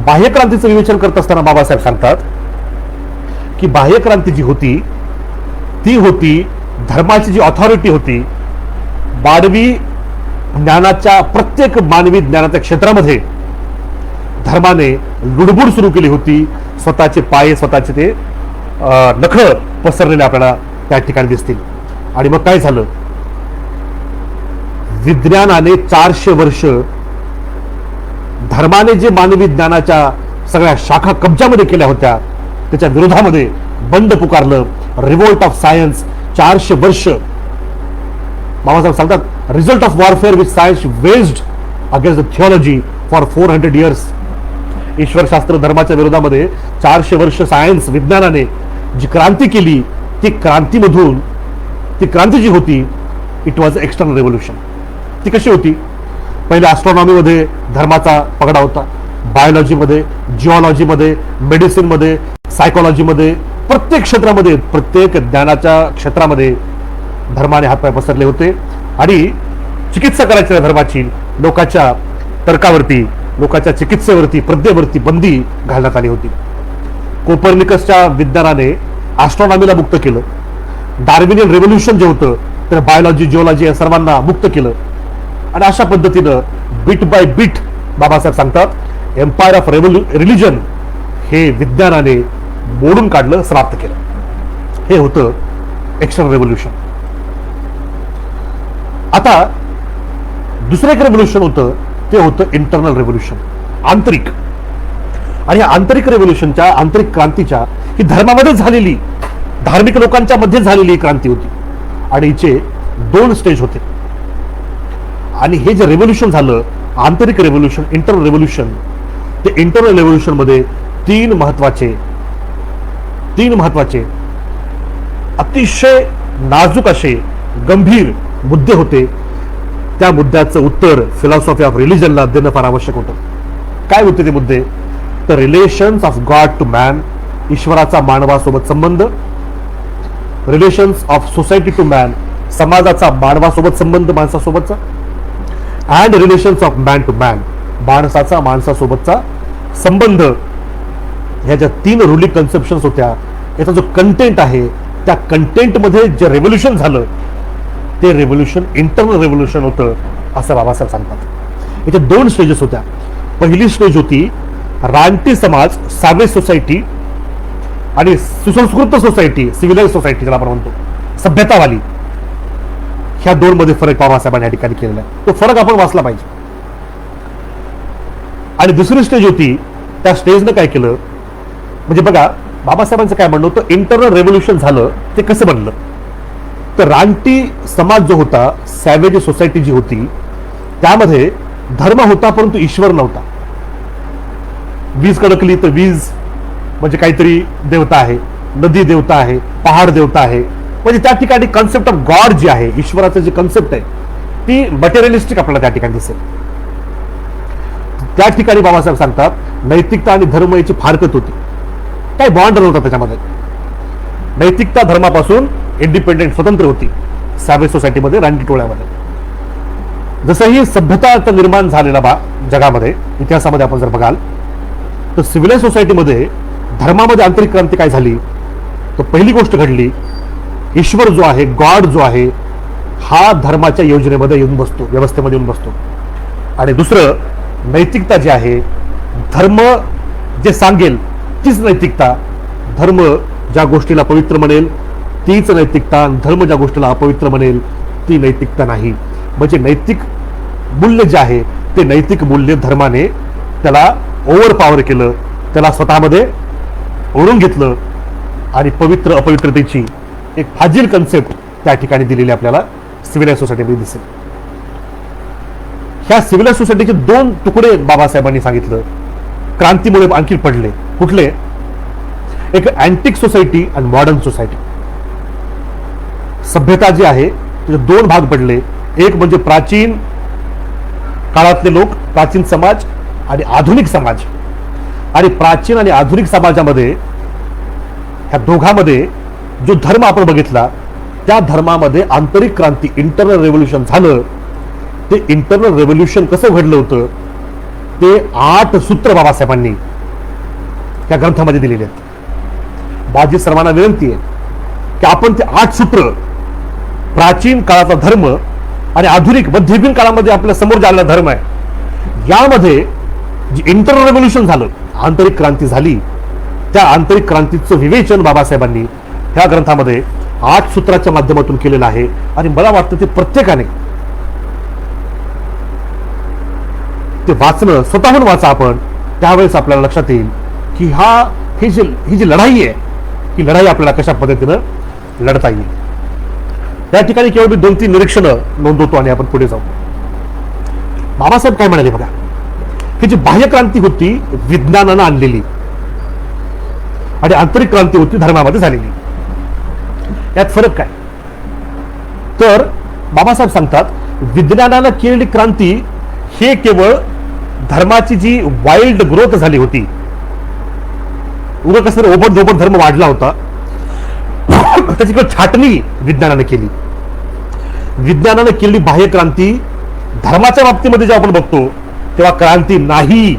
बाह्य क्रांतीचं विवेचन करत असताना बाबासाहेब सांगतात की बाह्य क्रांती जी होती ती होती धर्माची जी ऑथॉरिटी होती, मानवी ज्ञानाच्या, प्रत्येक मानवी ज्ञानाच्या क्षेत्रामध्ये धर्माने लुडबुड सुरू केली होती. स्वतःचे पाये, स्वतःचे ते नखं पसरलेले आपल्याला त्या ठिकाणी दिसतील. आणि मग काय झालं? विज्ञानाने 400 वर्ष धर्माने जे मानवी ज्ञानाच्या सगळ्या शाखा कब्जामध्ये केल्या होत्या त्याच्या विरोधामध्ये बंड पुकारलं. Revolt of science. 400 वर्ष बाबासाहेब सांगतात result of warfare with science waged against the theology for 400 years. ईश्वरशास्त्र धर्माच्या विरोधामध्ये 400 वर्ष सायन्स, विज्ञानाने जी क्रांती केली, ती क्रांतीमधून, ती क्रांती जी होती इट वॉज एक्सटर्नल रेव्होल्युशन. ती कशी होती? पहिले ॲस्ट्रॉनॉमीमध्ये धर्माचा पगडा होता, बायोलॉजीमध्ये, जिओलॉजीमध्ये, मेडिसिनमध्ये, सायकोलॉजीमध्ये, प्रत्येक क्षेत्रामध्ये, प्रत्येक ज्ञानाच्या क्षेत्रामध्ये धर्माने हातपाय पसरले होते. आणि चिकित्सा करायची धर्माची, लोकांच्या तर्कावरती, लोकांच्या चिकित्सेवरती, प्रज्ञेवरती बंदी घालण्यात आली होती. कोपर्निकसच्या विज्ञानाने ॲस्ट्रॉनॉमीला मुक्त केलं. डार्विनियन रेव्होल्युशन जे होतं तर बायोलॉजी, जिओलॉजी या सर्वांना मुक्त केलं. आणि अशा पद्धतीनं बिट बाय बिट बाबासाहेब सांगतात एम्पायर ऑफ रिलिजन हे विज्ञानाने मोडून काढलं, समाप्त केलं. हे होतं एक्सटर्नल रेव्होल्युशन. आता दुसरं एक रेव्होल्युशन होतं ते होतं इंटरनल रेव्होल्युशन, आंतरिक. आणि या आंतरिक रेव्होल्युशनच्या, आंतरिक क्रांतीच्या ही धर्मामध्ये झालेली धार्मिक लोकांच्या मध्ये झालेली क्रांती होती आणि हिचे 2 स्टेज होते. आणि हे जे रेव्होल्युशन झालं, आंतरिक रेव्होल्युशन, इंटरनल रेव्होल्युशन, ते इंटरनल रेव्होल्युशन मध्ये 3 महत्वाचे अतिशय नाजूक असे गंभीर मुद्दे होते. त्या मुद्द्याचं उत्तर फिलॉसॉफी ऑफ रिलिजनला देणं फार आवश्यक होतं. काय होते ते मुद्दे? तर relations of God to man, ईश्वराचा मानवासोबत संबंध. Relations of society to man, समाजाचा मानवासोबत संबंध, माणसासोबतचा. And relations of man to man, माणसाचा माणसासोबतचा संबंध. ह्या ज्या 3 रुलिंग कन्सेप्शन्स होत्या, याचा जो कंटेंट आहे, त्या कंटेंटमध्ये जे रेव्होल्युशन झालं ते रेव्होल्युशन इंटरनल रेव्होल्युशन होतं, असं बाबासाहेब सांगतात. याच्या 2 स्टेजेस होत्या. पहिली स्टेज होती रानटी समाज, सॅवेज सोसायटी, आणि सुसंस्कृत सोसायटी, सिव्हिलाइज सोसायटी ज्याला आपण म्हणतो, सभ्यतावाली. ह्या 2 मध्ये फरक बाबासाहेबांनी या ठिकाणी केलेला आहे. तो फरक आपण वाचला पाहिजे. आणि दुसरी स्टेज होती, त्या स्टेजनं काय केलं, म्हणजे बघा बाबासाहेबांचं काय म्हणणं होतं, इंटरनल रेव्होल्युशन झालं ते कसं बनलं. तर रानटी समाज जो होता, सॅवेज सोसायटी जी होती, त्यामध्ये धर्म होता परंतु ईश्वर नव्हता. वीज कडकली तर वीज म्हणजे काहीतरी देवता आहे, नदी देवता आहे, पहाड देवता आहे. म्हणजे त्या ठिकाणी कॉन्सेप्ट ऑफ गॉड जी आहे, ईश्वराचं जी कॉन्सेप्ट आहे, ती मटेरियलिस्टिक आपल्याला त्या ठिकाणी दिसेल. त्या ठिकाणी बाबासाहेब सांगतात नैतिकता आणि धर्म याची फारकत होती, काही बॉन्ड नव्हता त्याच्यामध्ये. नैतिकता धर्मापासून इंडिपेंडेंट, स्वतंत्र होती सॅवेज सोसायटीमध्ये, रानटी टोळ्यामध्ये. जसंही सभ्यता निर्माण झालेला जगामध्ये, इतिहासामध्ये आपण जर बघाल तर सिव्हिलाइज सोसायटीमध्ये धर्मामध्ये आंतरिक क्रांती काय झाली, तर पहिली गोष्ट घडली, ईश्वर जो आहे, गॉड जो आहे, हा धर्माच्या योजनेमध्ये येऊन बसतो, व्यवस्थेमध्ये येऊन बसतो. आणि दुसरं, नैतिकता जी आहे, धर्म जे सांगेल तीच नैतिकता, धर्म ज्या गोष्टीला पवित्र म्हणेल तीच नैतिकता, धर्म ज्या गोष्टीला अपवित्र म्हणेल ती नैतिकता नाही. म्हणजे नैतिक मूल्य जे आहे ते नैतिक मूल्य धर्माने त्याला ओव्हर पॉवर केलं, त्याला स्वतःमध्ये ओढून घेतलं आणि पवित्र अपवित्रतेची एक फाजील कन्सेप्ट त्या ठिकाणी दिलेली आपल्याला सिव्हिलाइज सोसायटीमध्ये दिसेल. ह्या सिव्हिलाइज सोसायटीचे 2 तुकडे बाबासाहेबांनी सांगितलं क्रांतीमुळे आणखी पडले. कुठले? एक अँटिक सोसायटी आणि मॉडर्न सोसायटी. सभ्यता जी आहे त्याचे 2 भाग पडले. एक म्हणजे प्राचीन काळातले लोक, प्राचीन समाज आणि आधुनिक समाज. आणि प्राचीन आणि आधुनिक समाजामध्ये, ह्या दोघांमध्ये जो धर्म आपण बघितला, त्या धर्मामध्ये आंतरिक क्रांती, इंटरनल रेव्होल्युशन झालं. ते इंटरनल रेव्होल्युशन कसं घडलं होतं ते 8 सूत्र बाबासाहेबांनी त्या ग्रंथामध्ये दिलेले आहेत. माझी सर्वांना विनंती आहे की आपण ते 8 सूत्र, प्राचीन काळाचा धर्म आणि आधुनिक मध्ययुगीन काळामध्ये आपल्या समोर जे आलेला धर्म आहे, यामध्ये जे इंटरनल रेव्होल्युशन झालं, आंतरिक क्रांती झाली, त्या आंतरिक क्रांतीचं विवेचन बाबासाहेबांनी ह्या ग्रंथामध्ये 8 सूत्राच्या माध्यमातून केलेलं आहे. आणि मला वाटतं ते प्रत्येकाने ते वाचणं, स्वतःहून वाचा आपण, त्यावेळेस आपल्याला लक्षात येईल की ही जी लढाई आहे, ही लढाई आपल्याला कशा पद्धतीनं लढता येईल. त्या ठिकाणी केवळ मी 2-3 निरीक्षणं नोंदवतो आणि आपण पुढे जाऊ. बाबासाहेब काय म्हणाले बघा, ही जी बाह्य क्रांती होती विज्ञानानं आणलेली आणि आंतरिक क्रांती होती धर्मामध्ये झालेली. यात फरक काय? तर बाबासाहेब सांगतात विज्ञानानं केलेली क्रांती हे केवळ धर्माची जी वाईल्ड ग्रोथ झाली होती, उगं कसं ओबड धोबड धर्म वाढला होता, त्याची छाटणी विज्ञानाने केली. विज्ञानाने केलेली बाह्य क्रांती धर्माच्या बाबतीमध्ये जेव्हा आपण बघतो तेव्हा क्रांती नाही,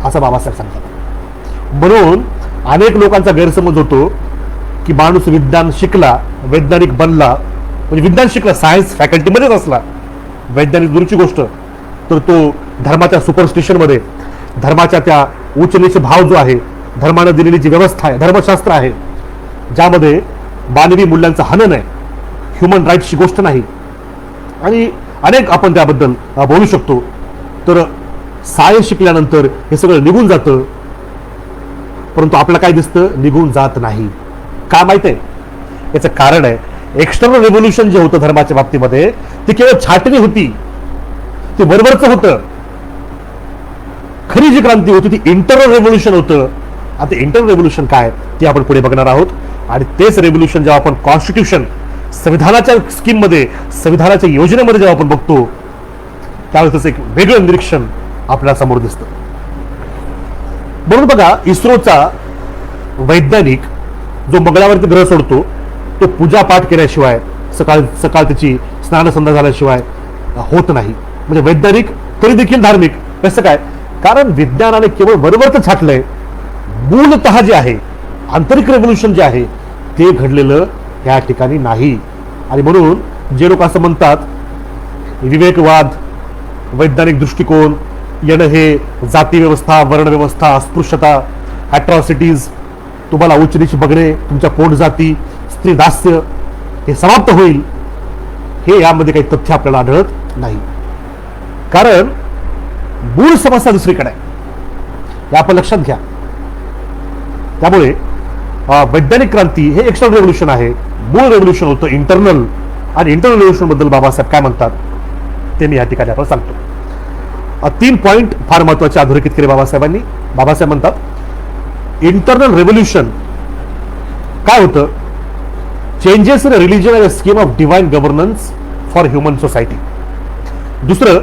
असं बाबासाहेब सांगतात. म्हणून अनेक लोकांचा गैरसमज होतो की माणूस विज्ञान शिकला, वैज्ञानिक बनला, म्हणजे विज्ञान शिकला, सायन्स फॅकल्टीमध्येच असला, वैज्ञानिक दूरची गोष्ट, तर तो धर्माच्या सुपरस्टिशनमध्ये, धर्माच्या त्या उच्च नीच भाव जो आहे, धर्मानं दिलेली जी व्यवस्था आहे, धर्मशास्त्र आहे, ज्यामध्ये मानवी मूल्यांचं हनन आहे, ह्युमन राईट्सची गोष्ट नाही, आणि अनेक आपण त्याबद्दल बोलू शकतो. तर सायन्स शिकल्यानंतर हे सगळं निघून जातं, परंतु आपल्याला काय दिसतं? निघून जात नाही. का माहित आहे? याचं कारण आहे, एक्सटर्नल रेव्होल्युशन जे होतं धर्माच्या बाबतीमध्ये ती केवळ छाटणी होती, ते वरवरचं होतं. खरी जी क्रांती होती ती इंटरनल रेव्होल्युशन होतं. आता इंटरनल रेव्होल्युशन काय ते आपण पुढे बघणार आहोत. आणि तेच रेव्होल्युशन जेव्हा आपण कॉन्स्टिट्यूशन संविधानाच्या स्कीममध्ये, संविधानाच्या योजनेमध्ये जेव्हा आपण बघतो, त्यावेळेस एक वेगळं निरीक्षण आपल्या समोर दिसतं. म्हणून बघा, इस्रोचा वैज्ञानिक जो मंगळावरती ग्रह सोडतो तो पूजा पाठ केल्याशिवाय, सकाळ त्याची स्नानसंध्या झाल्याशिवाय होत नाही. म्हणजे वैज्ञानिक तरी देखील धार्मिक. कसं काय? कारण विज्ञानाने केवळ वरवरच छाटलंय, मूलतः जे आहे आंतरिक रेव्होल्युशन जे आहे ते घडलेलं या ठिकाणी नाही. आणि म्हणून जे लोक असं म्हणतात, विवेकवाद, वैज्ञानिक दृष्टिकोन येणं हे जाती व्यवस्था, वर्ण व्यवस्था, अस्पृश्यता, अॅट्रॉसिटीज, तुम्हाला उच्च नीच बघणे, तुमच्या पोट जाती, स्त्री दास्य हे समाप्त होईल, हे यामध्ये काही तथ्य आपल्याला आढळत नाही. कारण मूळ समस्या दुसरीकडे आहे, हे आपण लक्षात घ्या. त्यामुळे वैज्ञानिक क्रांती हे एक्सटर्नल रेव्होल्युशन आहे, मूळ रेव्होल्युशन होतं इंटरनल. आणि इंटरनल रेव्होल्युशन बद्दल बाबासाहेब काय म्हणतात ते मी या ठिकाणी आपण सांगतो. 3 पॉइंट फार महत्वाचे अधोरेखित केले बाबासाहेबांनी. बाबासाहेब म्हणतात, इंटरनल रेव्होल्युशन काय होतं? Changes in religion and scheme of divine governance for human society. दुसरं,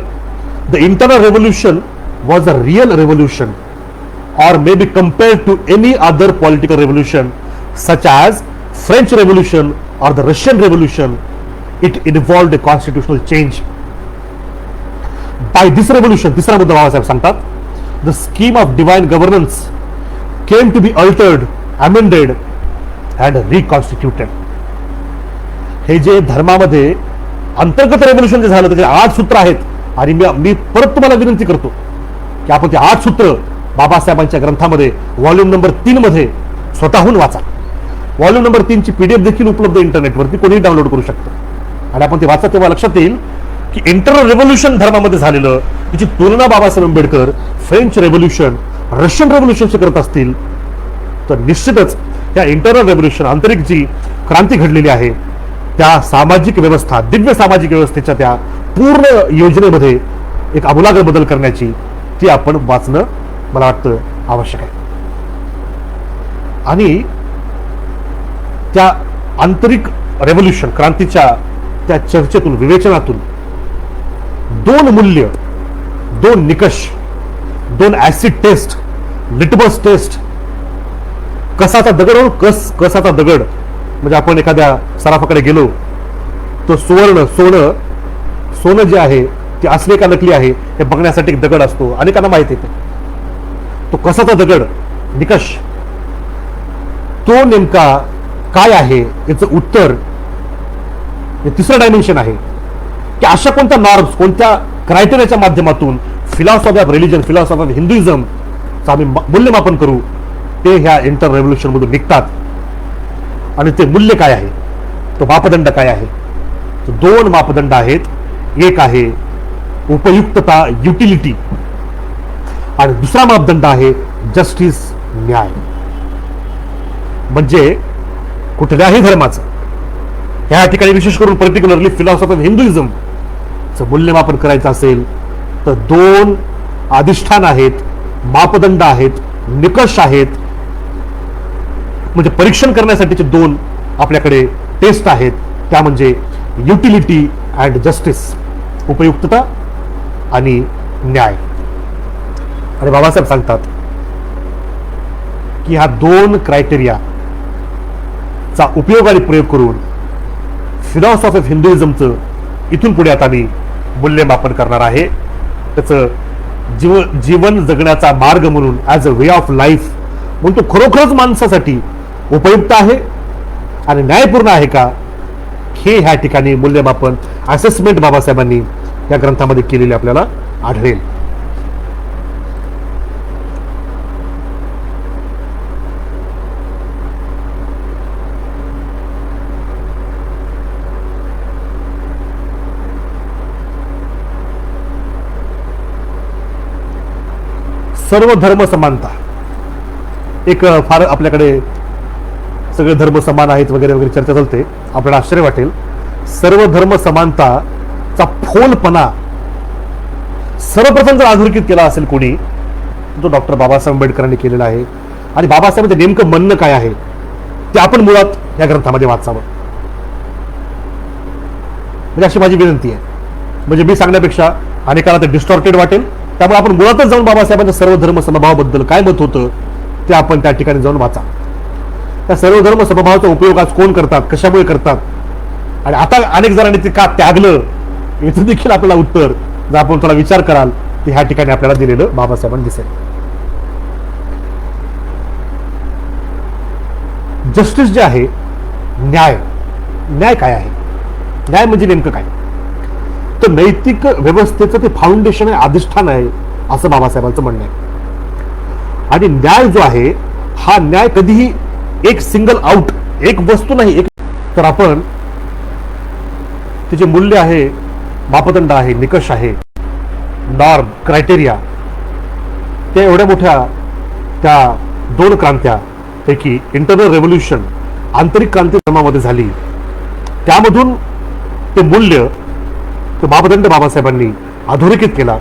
the internal revolution was a real revolution or may be compared to any other political revolution such as French Revolution or the Russian Revolution. It involved a constitutional change. By this revolution, तिसरा मुद्दा बाबासाहेब सांगतात, the scheme of divine governance came to be altered, amended and reconstituted. हे जे धर्मामध्ये अंतर्गत रेव्होल्युशन जे झालं त्याचे 8 सूत्र आहेत. आणि मी परत तुम्हाला विनंती करतो की आपण ते 8 सूत्र बाबासाहेबांच्या ग्रंथामध्ये व्हॉल्यूम नंबर 3 मध्ये स्वतःहून वाचा. व्हॉल्यूम नंबर 3 ची PDF देखील उपलब्ध इंटरनेटवरती, कोणीही डाउनलोड करू शकतं. आणि आपण ते वाचा तेव्हा लक्षात येईल की इंटरनल रेव्होल्युशन धर्मामध्ये झालेलं, त्याची तुलना Babasaheb Ambedkar French revolution, Russian रेव्होल्युशनशी करत असतील तर निश्चितच त्या इंटरनल रेव्होल्युशन, आंतरिक जी क्रांती घडलेली आहे त्या सामाजिक व्यवस्था, दिव्य सामाजिक व्यवस्थेच्या त्या पूर्ण योजनेमध्ये एक आमूलाग्र बदल करण्याची ती आपण वाचणं मला वाटतं आवश्यक आहे. आणि त्या आंतरिक रेव्होल्युशन क्रांतीच्या त्या चर्चेतून, विवेचनातून 2 मूल्य, 2 निकष, 2 ऍसिड टेस्ट, लिटमस टेस्ट, कसाचा दगड. कसाचा दगड म्हणजे आपण एखाद्या सराफाकडे गेलो तो सोनं जे आहे ते असले का नकली आहे हे बघण्यासाठी एक दगड असतो, अनेकांना माहिती आहे. तो कसाचा दगड निकष तो नेमका काय आहे याचं उत्तर हे तिसरं डायमेन्शन आहे की अशा कोणत्या नॉर्म्स, कोणत्या क्रायटेरियाच्या माध्यमातून philosophy of religion, philosophy of हिंदुइझमचं आम्ही मूल्यमापन करू, ते ह्या इंटर रेव्होल्युशन मधून निघतात. आणि ते मूल्य काय आहे, तो मापदंड काय आहे? तो 2 मापदंड आहेत. एक आहे उपयुक्तता, युटिलिटी, आणि दुसरा मापदंड आहे जस्टिस, न्याय. म्हणजे कुठल्याही धर्माचं, या ठिकाणी विशेष करून पर्टिक्युलरली फिलॉसॉफी ऑफ हिंदुइझमचं मूल्यमापन करायचं असेल तर 2 अधिष्ठान आहेत, मापदंड आहेत, निकष आहेत. म्हणजे परीक्षण करण्यासाठीचे 2 आपल्याकडे टेस्ट आहेत, त्या म्हणजे युटिलिटी अँड जस्टिस, उपयुक्तता आणि न्याय. आणि बाबासाहेब सांगतात की ह्या 2 क्रायटेरियाचा उपयोग आणि प्रयोग करून फिलॉसॉफी ऑफ हिंदुइझमचं इथून पुढे आता मी मूल्यमापन करणार आहे. त्याचं जीवन जगण्याचा मार्ग म्हणून, as a way of life म्हणून तो खरोखरच माणसासाठी उपयुक्त आहे आणि न्यायपूर्ण आहे का, हे ह्या ठिकाणी मूल्यमापन, असेसमेंट बाबासाहेबांनी या ग्रंथामध्ये केलेले आपल्याला आढळेल. सर्व धर्म समानता एक फार आपल्याकडे सगळे धर्म समान आहेत वगैरे वगैरे चर्चा चालते, आपल्याला आश्चर्य वाटेल. सर्व धर्म समानताचा फोलपणा सर्वप्रथम जर अधोरेखित केला असेल कोणी, तो डॉक्टर बाबासाहेब आंबेडकरांनी केलेला आहे. आणि बाबासाहेबांचं नेमकं म्हणणं काय आहे ते आपण मुळात या ग्रंथामध्ये वाचावं, म्हणजे अशी माझी विनंती आहे. म्हणजे मी सांगण्यापेक्षा अनेकांना ते डिस्टॉर्टेड वाटेल, त्यामुळे आपण मुळातच जाऊन बाबासाहेबांच्या सर्व धर्म समभावाबद्दल काय मत होतं ते आपण त्या ठिकाणी जाऊन वाचा. त्या सर्व धर्म समभावाचा उपयोग आज कोण करतात, कशामुळे करतात, आणि आता अनेक जणांनी ते का त्यागलं, याचं देखील आपल्याला उत्तर जर आपण थोडा विचार कराल तर ह्या ठिकाणी आपल्याला दिलेलं बाबासाहेबांनी दिसेल. जस्टिस जे आहे, न्याय, न्याय काय आहे, न्याय म्हणजे नेमकं काय, तर नैतिक व्यवस्थेचं ते फाउंडेशन आहे, अधिष्ठान आहे, असं बाबासाहेबांचं म्हणणं आहे. आणि न्याय जो आहे हा न्याय कधीही एक सिंगल आउट, एक वस्तू नाही, एक तर आपण त्याचे मूल्य आहे, मापदंड आहे, निकष आहे, नॉर्म, क्रायटेरिया, त्या एवढ्या मोठ्या त्या 2 क्रांत्या पैकी इंटरनल रेव्होल्युशन, आंतरिक क्रांती धर्मामध्ये झाली, त्यामधून ते मूल्य, तो मापदंड बाबासाहेबांनी अधोरेखित केला.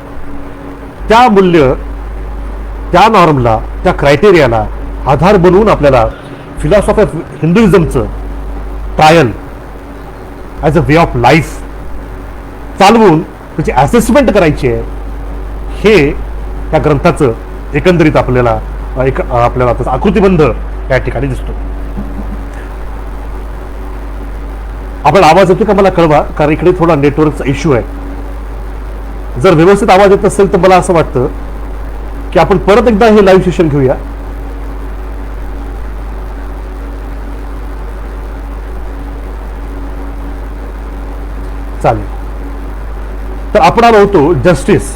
त्या मूल्य, त्या नॉर्मला, त्या क्रायटेरियाला आधार बनवून आपल्याला फिलॉसॉफी ऑफ हिंदुइझमचं trial as a way of life चालवून त्याची असेसमेंट करायची आहे. हे त्या ग्रंथाचं एकंदरीत आपल्याला त्याचा आकृतीबंध या ठिकाणी दिसतो. आपल्याला आवाज येतो का मला कळवा, कारण इकडे थोडा नेटवर्कचा इश्यू आहे. जर व्यवस्थित आवाज येत असेल तर मला असं वाटतं की आपण परत एकदा हे लाईव्ह सेशन घेऊया. चालेल. तर आपण आलो होतो जस्टिस.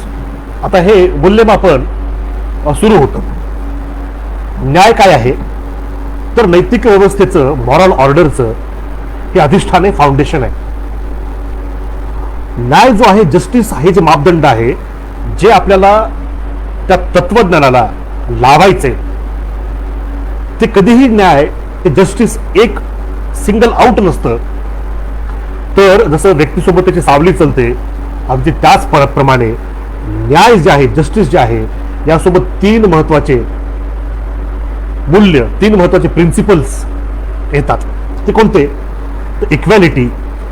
आता हे मूल्यमापन सुरू होतं. न्याय काय आहे, तर नैतिक व्यवस्थेचं, मॉरल ऑर्डरचं हे अधिष्ठान आहे, फाउंडेशन आहे. न्याय जो आहे, जस्टिस हे जे मापदंड आहे, जे आपल्याला त्या तत्वज्ञानाला लावायचे, ते कधीही न्याय, ते जस्टिस एक सिंगल आउट नसतं. तर जसं व्यक्तीसोबत त्याची सावली चलते, अगदी त्याच प्रमाणे न्याय जे आहे, जस्टिस जे आहे, यासोबत 3 महत्वाचे मूल्य, 3 महत्वाचे प्रिन्सिपल्स येतात. ते कोणते, इक्वॅलिटी,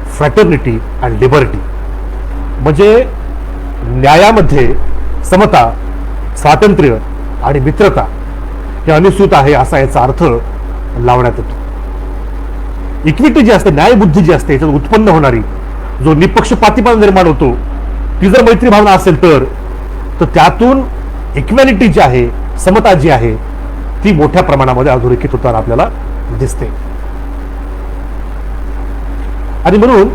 फ्रॅटर्निटी अँड लिबर्टी. म्हणजे न्यायामध्ये समता, स्वातंत्र्य आणि मित्रता हे अनुस्यूत आहे, असा याचा अर्थ लावण्यात येतो. इक्विटी जी असते, न्यायबुद्धी जी असते, याच्यात उत्पन्न होणारी जो निपक्षपातीपणा निर्माण होतो, ती जर मैत्री भावना असेल तर त्यातून इक्वॅलिटी जी आहे, समता जी आहे, ती मोठ्या प्रमाणामध्ये अधोरेखित होताना आपल्याला दिसते. आणि म्हणून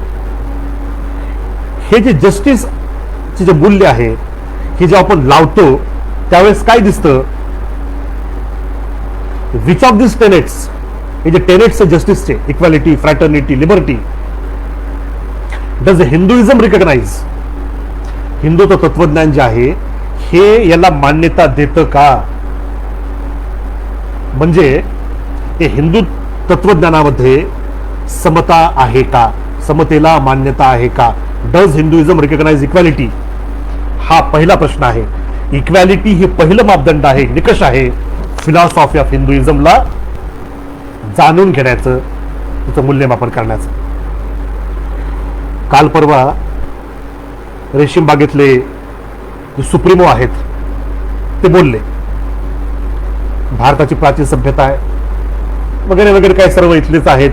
हे जे जस्टिसचे जे मूल्य आहे, हे जे आपण लावतो त्यावेळेस काय दिसतं, विच ऑफ दिस टेनेट्स, हे जे टेनेट्स आहे जस्टिसचे, equality, fraternity, liberty, does Hinduism recognise, हिंदूचं तत्वज्ञान जे आहे हे याला मान्यता देतं का. म्हणजे हे हिंदू तत्वज्ञानामध्ये समता आहे का, समतेला मान्यता आहे का. डज हिंदुइझम रिकॉग्नाइज इक्वॅलिटी, हा पहिला प्रश्न आहे. इक्वॅलिटी हे पहिलं मापदंड आहे, निकष आहे फिलॉसॉफी ऑफ हिंदुइझमला जाणून घेण्याचं, त्याचं मूल्यमापन करण्याचं. काल परवा रेशीम बागेतले जे सुप्रीमो आहेत ते बोलले, भारताची प्राचीन सभ्यता आहे वगैरे वगैरे, काय सर्व इथलेच आहेत.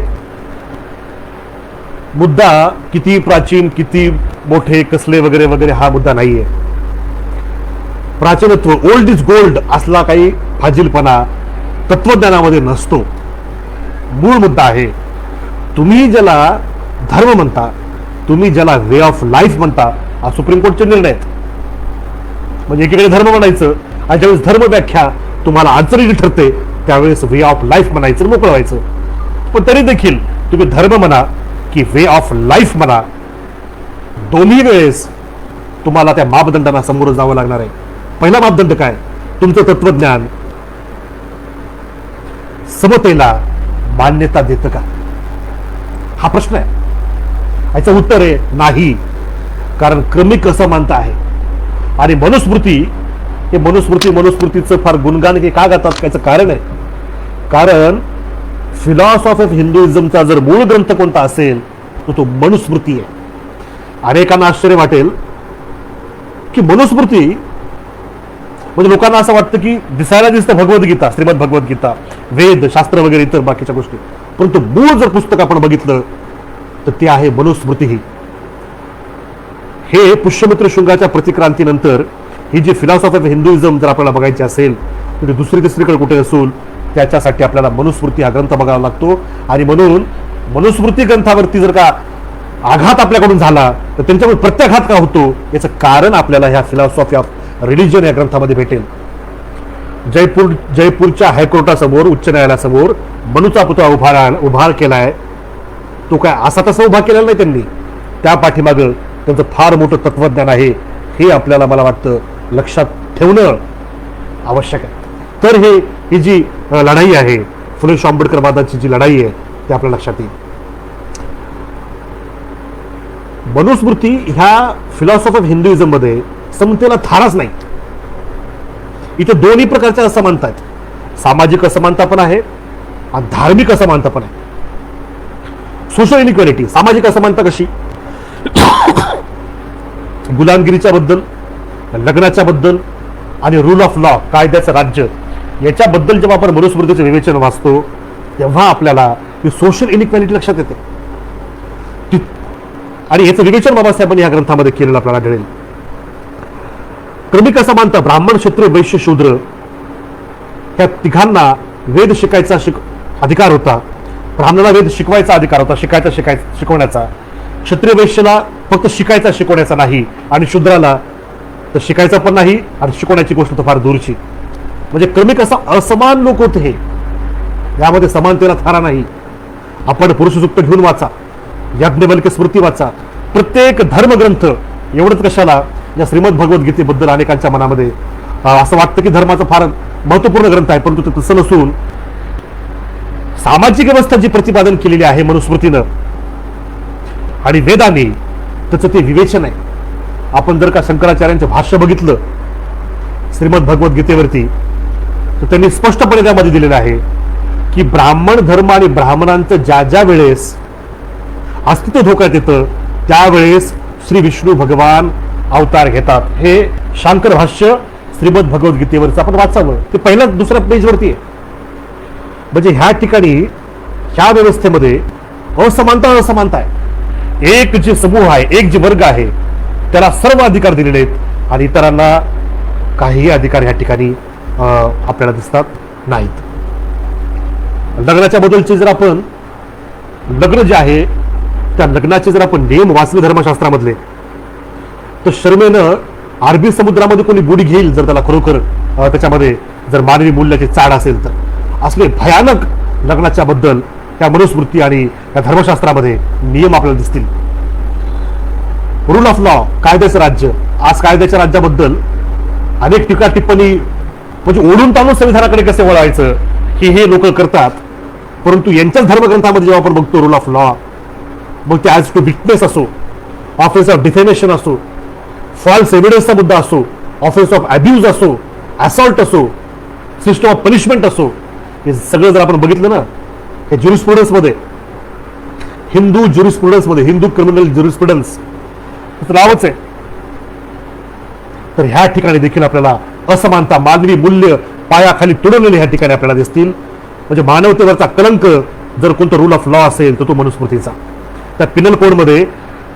मुद्दा किती प्राचीन, किती मोठे, कसले वगैरे वगैरे हा मुद्दा नाहीये. प्राचीनत्व, ओल्ड इज गोल्ड असला काही फाजीलपणा तत्वज्ञानामध्ये नसतो. मूळ मुद्दा आहे, तुम्ही ज्याला धर्म म्हणता, तुम्ही ज्याला वे ऑफ लाईफ म्हणता, हा सुप्रीम कोर्टचे निर्णय आहेत. म्हणजे एकीकडे धर्म म्हणायचं, आणि ज्यावेळेस धर्म व्याख्या तुम्हाला अडचणीची ठरते त्यावेळेस वे ऑफ लाईफ म्हणायचं, मोकळं व्हायचं. पण तरी देखील तुम्ही धर्म म्हणा की वे ऑफ लाईफ म्हणा, दोन्ही वेळेस तुम्हाला त्या मापदंडांना समोर जावं लागणार आहे. पहिला मापदंड काय, तुमचं तत्वज्ञान समतेला, मान्यता देतं का, हा प्रश्न आहे. याचं उत्तर आहे नाही. कारण क्रमिक असमानता आहे. आणि मनुस्मृती, हे मनुस्मृतीचं फार गुणगान हे का गातात, याचं कारण आहे. कारण फिलॉसॉफी ऑफ हिंदुइझमचा जर मूळ ग्रंथ कोणता असेल तर तो मनुस्मृती आहे. अनेकांना आश्चर्य वाटेल की मनुस्मृती म्हणजे लोकांना असं वाटतं की दिसायला दिसतं भगवद्गीता, श्रीमद भगवद्गीता, वेद शास्त्र वगैरे इतर बाकीच्या गोष्टी, परंतु मूळ जर पुस्तक आपण बघितलं तर ते आहे मनुस्मृती. हे पुष्यमित्र शृंगाच्या प्रतिक्रांतीनंतर ही जी फिलॉसॉफी ऑफ हिंदुइझम जर आपल्याला बघायची असेल तर दुसरी तिसरीकडे कुठे असून त्याच्यासाठी आपल्याला मनुस्मृती हा ग्रंथ बघावा लागतो. आणि म्हणून मनुस्मृती ग्रंथावरती जर का आघात आपल्याकडून झाला तर त्यांच्यावर प्रत्याघात का होतो याचं कारण आपल्याला ह्या फिलॉसॉफी ऑफ रिलिजन या ग्रंथामध्ये भेटेल. जयपूरच्या हायकोर्टासमोर, उच्च न्यायालयासमोर मनुचा पुतळा उभा केलाय. तो काय असा तसा उभा केलेला नाही त्यांनी, त्या पाठीमागं त्यांचं फार मोठं तत्वज्ञान आहे. हे आपल्याला, मला वाटतं, लक्षात ठेवणं आवश्यक आहे. तर ही जी लढाई आहे, फुले आंबेडकर वादाची जी लढाई आहे ते आपल्या लक्षात येईल. मनुस्मृती ह्या फिलॉसॉफी ऑफ हिंदुइझम मध्ये समतेला थाराच नाही. इथे दोन्ही प्रकारच्या असमानता आहेत. सामाजिक असमानता पण आहे आणि धार्मिक असमानता पण आहे. सोशल इनइक्वॅलिटी, सामाजिक असमानता कशी, गुलामगिरीच्या बद्दल, लग्नाच्या बद्दल आणि रूल ऑफ लॉ, कायद्याचं राज्य, याच्याबद्दल जेव्हा आपण मनुस्मृतीचे विवेचन वाचतो तेव्हा आपल्याला ही सोशल इनइक्वॅलिटी लक्षात येते. आणि याचं विवेचन बाबासाहेबांनी या ग्रंथामध्ये केलेलं आपल्याला आढळेल. क्रमिक असमानता, ब्राह्मण, क्षत्रिय, वैश्य, शूद्र ह्या तिघांना वेद शिकायचा अधिकार होता. ब्राह्मणाला वेद शिकवायचा अधिकार होता, शिकवण्याचा. क्षत्रिय वैश्यला फक्त शिकायचा, शिकवण्याचा नाही. आणि शूद्राला तर शिकायचा पण नाही आणि शिकवण्याची गोष्ट तर फार दूरची. म्हणजे क्रमिक असा असमान लोक होते हे. यामध्ये समानतेला थारा नाही. आपण पुरुषसूक्त घेऊन वाचा, याज्ञवल्क्य स्मृती वाचा, प्रत्येक धर्मग्रंथ. एवढंच कशाला, या श्रीमद भगवद्गीतेबद्दल अनेकांच्या मनामध्ये असं वाटतं की धर्माचा फार महत्वपूर्ण ग्रंथ आहे, परंतु ते तसं नसून सामाजिक व्यवस्था जी प्रतिपादन केलेली आहे मनुस्मृतीनं आणि वेदाने, त्याचं ते विवेचन आहे. आपण जर का शंकराचार्यांचं भाष्य बघितलं श्रीमद भगवद्गीतेवरती तर त्यांनी स्पष्टपणे त्यामध्ये दिलेलं आहे की ब्राह्मण धर्म आणि ब्राह्मणांचं ज्या ज्या वेळेस अस्तित्व धोक्यात येतं त्यावेळेस श्री विष्णू भगवान अवतार घेतात. हे शांकर भाष्य श्रीमद भगवद्गीतेवरचं आपण वाचावं. ते पहिल्या दुसऱ्या पेजवरती आहे. म्हणजे ह्या ठिकाणी ह्या व्यवस्थेमध्ये असमानता आहे. एक जे समूह आहे, एक जे वर्ग आहे त्याला सर्व अधिकार दिलेले आहेत आणि इतरांना काहीही अधिकार ह्या ठिकाणी आपल्याला दिसतात नाहीत. लग्नाच्या बद्दलचे जर आपण लग्न जे आहे त्या लग्नाचे जर आपण नियम वाचले धर्मशास्त्रामधले तर शर्मेनं अरबी समुद्रामध्ये कोणी बुडी घेईल जर त्याला खरोखर त्याच्यामध्ये जर मानवी मूल्याची चाड असेल तर. असले भयानक लग्नाच्या बद्दल त्या मनुस्मृती आणि त्या धर्मशास्त्रामध्ये नियम आपल्याला दिसतील. रूल ऑफ लॉ, कायद्याचं राज्य. आज कायद्याच्या राज्याबद्दल अनेक टीका टिप्पणी, म्हणजे ओढून ताणून संविधानाकडे कसे वळायचं की हे लोक करतात. परंतु यांच्याच धर्मग्रंथामध्ये जेव्हा आपण बघतो रूल ऑफ लॉ, मग ते ॲज टू विटनेस असो, ऑफेन्स ऑफ डिफेमेशन असो, फॉल्स एव्हिडन्सचा मुद्दा असो, ऑफेन्स ऑफ अब्यूज असो, असॉल्ट असो, सिस्टम ऑफ पनिशमेंट असो, हे सगळं जर आपण बघितलं ना हे ज्युरिस्प्रुडन्समध्ये, हिंदू ज्युरिस्प्रुडन्समध्ये, हिंदू क्रिमिनल ज्युरिस्प्रुडन्स नावच आहे. तर ह्या ठिकाणी देखील आपल्याला असमानता, मानवी मूल्य पायाखाली तुडवलेले ह्या ठिकाणी आपल्याला दिसतील. म्हणजे मानवतेवरचा कलंक जर कोणता रूल ऑफ लॉ असेल तर तो मनुस्मृतीचा. त्या पिनल कोडमध्ये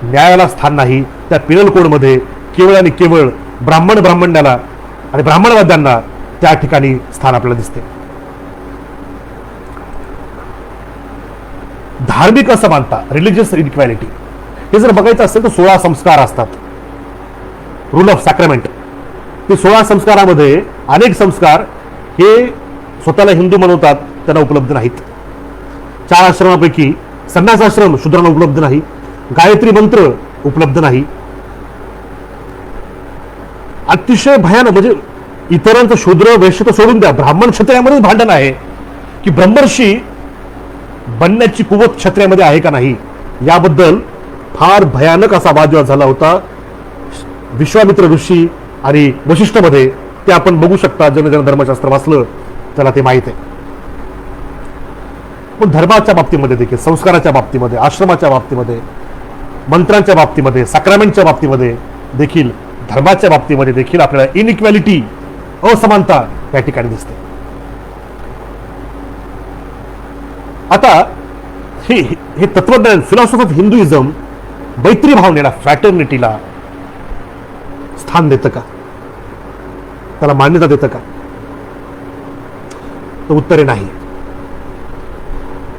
न्यायाला स्थान नाही. त्या पिनल कोडमध्ये केवळ आणि केवळ ब्राह्मण्याला आणि ब्राह्मणवाद्यांना त्या ठिकाणी स्थान आपल्याला दिसते. धार्मिक असमानता, रिलिजियस इनइक्वॅलिटी, हे जर बघायचं असेल तर 16 संस्कार असतात. Rule of sacrament. ते 16 संस्कारामध्ये अनेक संस्कार हे स्वतःला हिंदू म्हणवतात त्यांना उपलब्ध नाहीत. 4 आश्रमापैकी संन्यासाश्रम शूद्रांना उपलब्ध नाही. गायत्री मंत्र उपलब्ध नाही. अतिशय भयानक. म्हणजे इतरांचं शूद्र वैश्य तर सोडून द्या, ब्राह्मण क्षत्रियामध्ये भांडण आहे की ब्रह्मर्षी बनण्याची कुवत क्षत्रियामध्ये आहे का नाही, याबद्दल फार भयानक असा वादविवाद झाला होता विश्वामित्र ऋषी आणि वशिष्ठमध्ये. ते आपण बघू शकता, ज्यानं धर्मशास्त्र वाचलं त्याला ते माहित आहे. पण धर्माच्या बाबतीमध्ये देखील, संस्काराच्या बाबतीमध्ये, आश्रमाच्या बाबतीमध्ये, मंत्रांच्या बाबतीमध्ये, सॅक्रामेंटच्या बाबतीमध्ये देखील, धर्माच्या बाबतीमध्ये देखील आपल्याला इनइक्वॅलिटी, असमानता या ठिकाणी दिसते. आता हे तत्वज्ञान, फिलॉसॉफी ऑफ हिंदुइझम मैत्री भावनेला, फ्रॅटर्निटीला स्थान देतं का, त्याला मान्यता देतं का? तर उत्तरे नाही.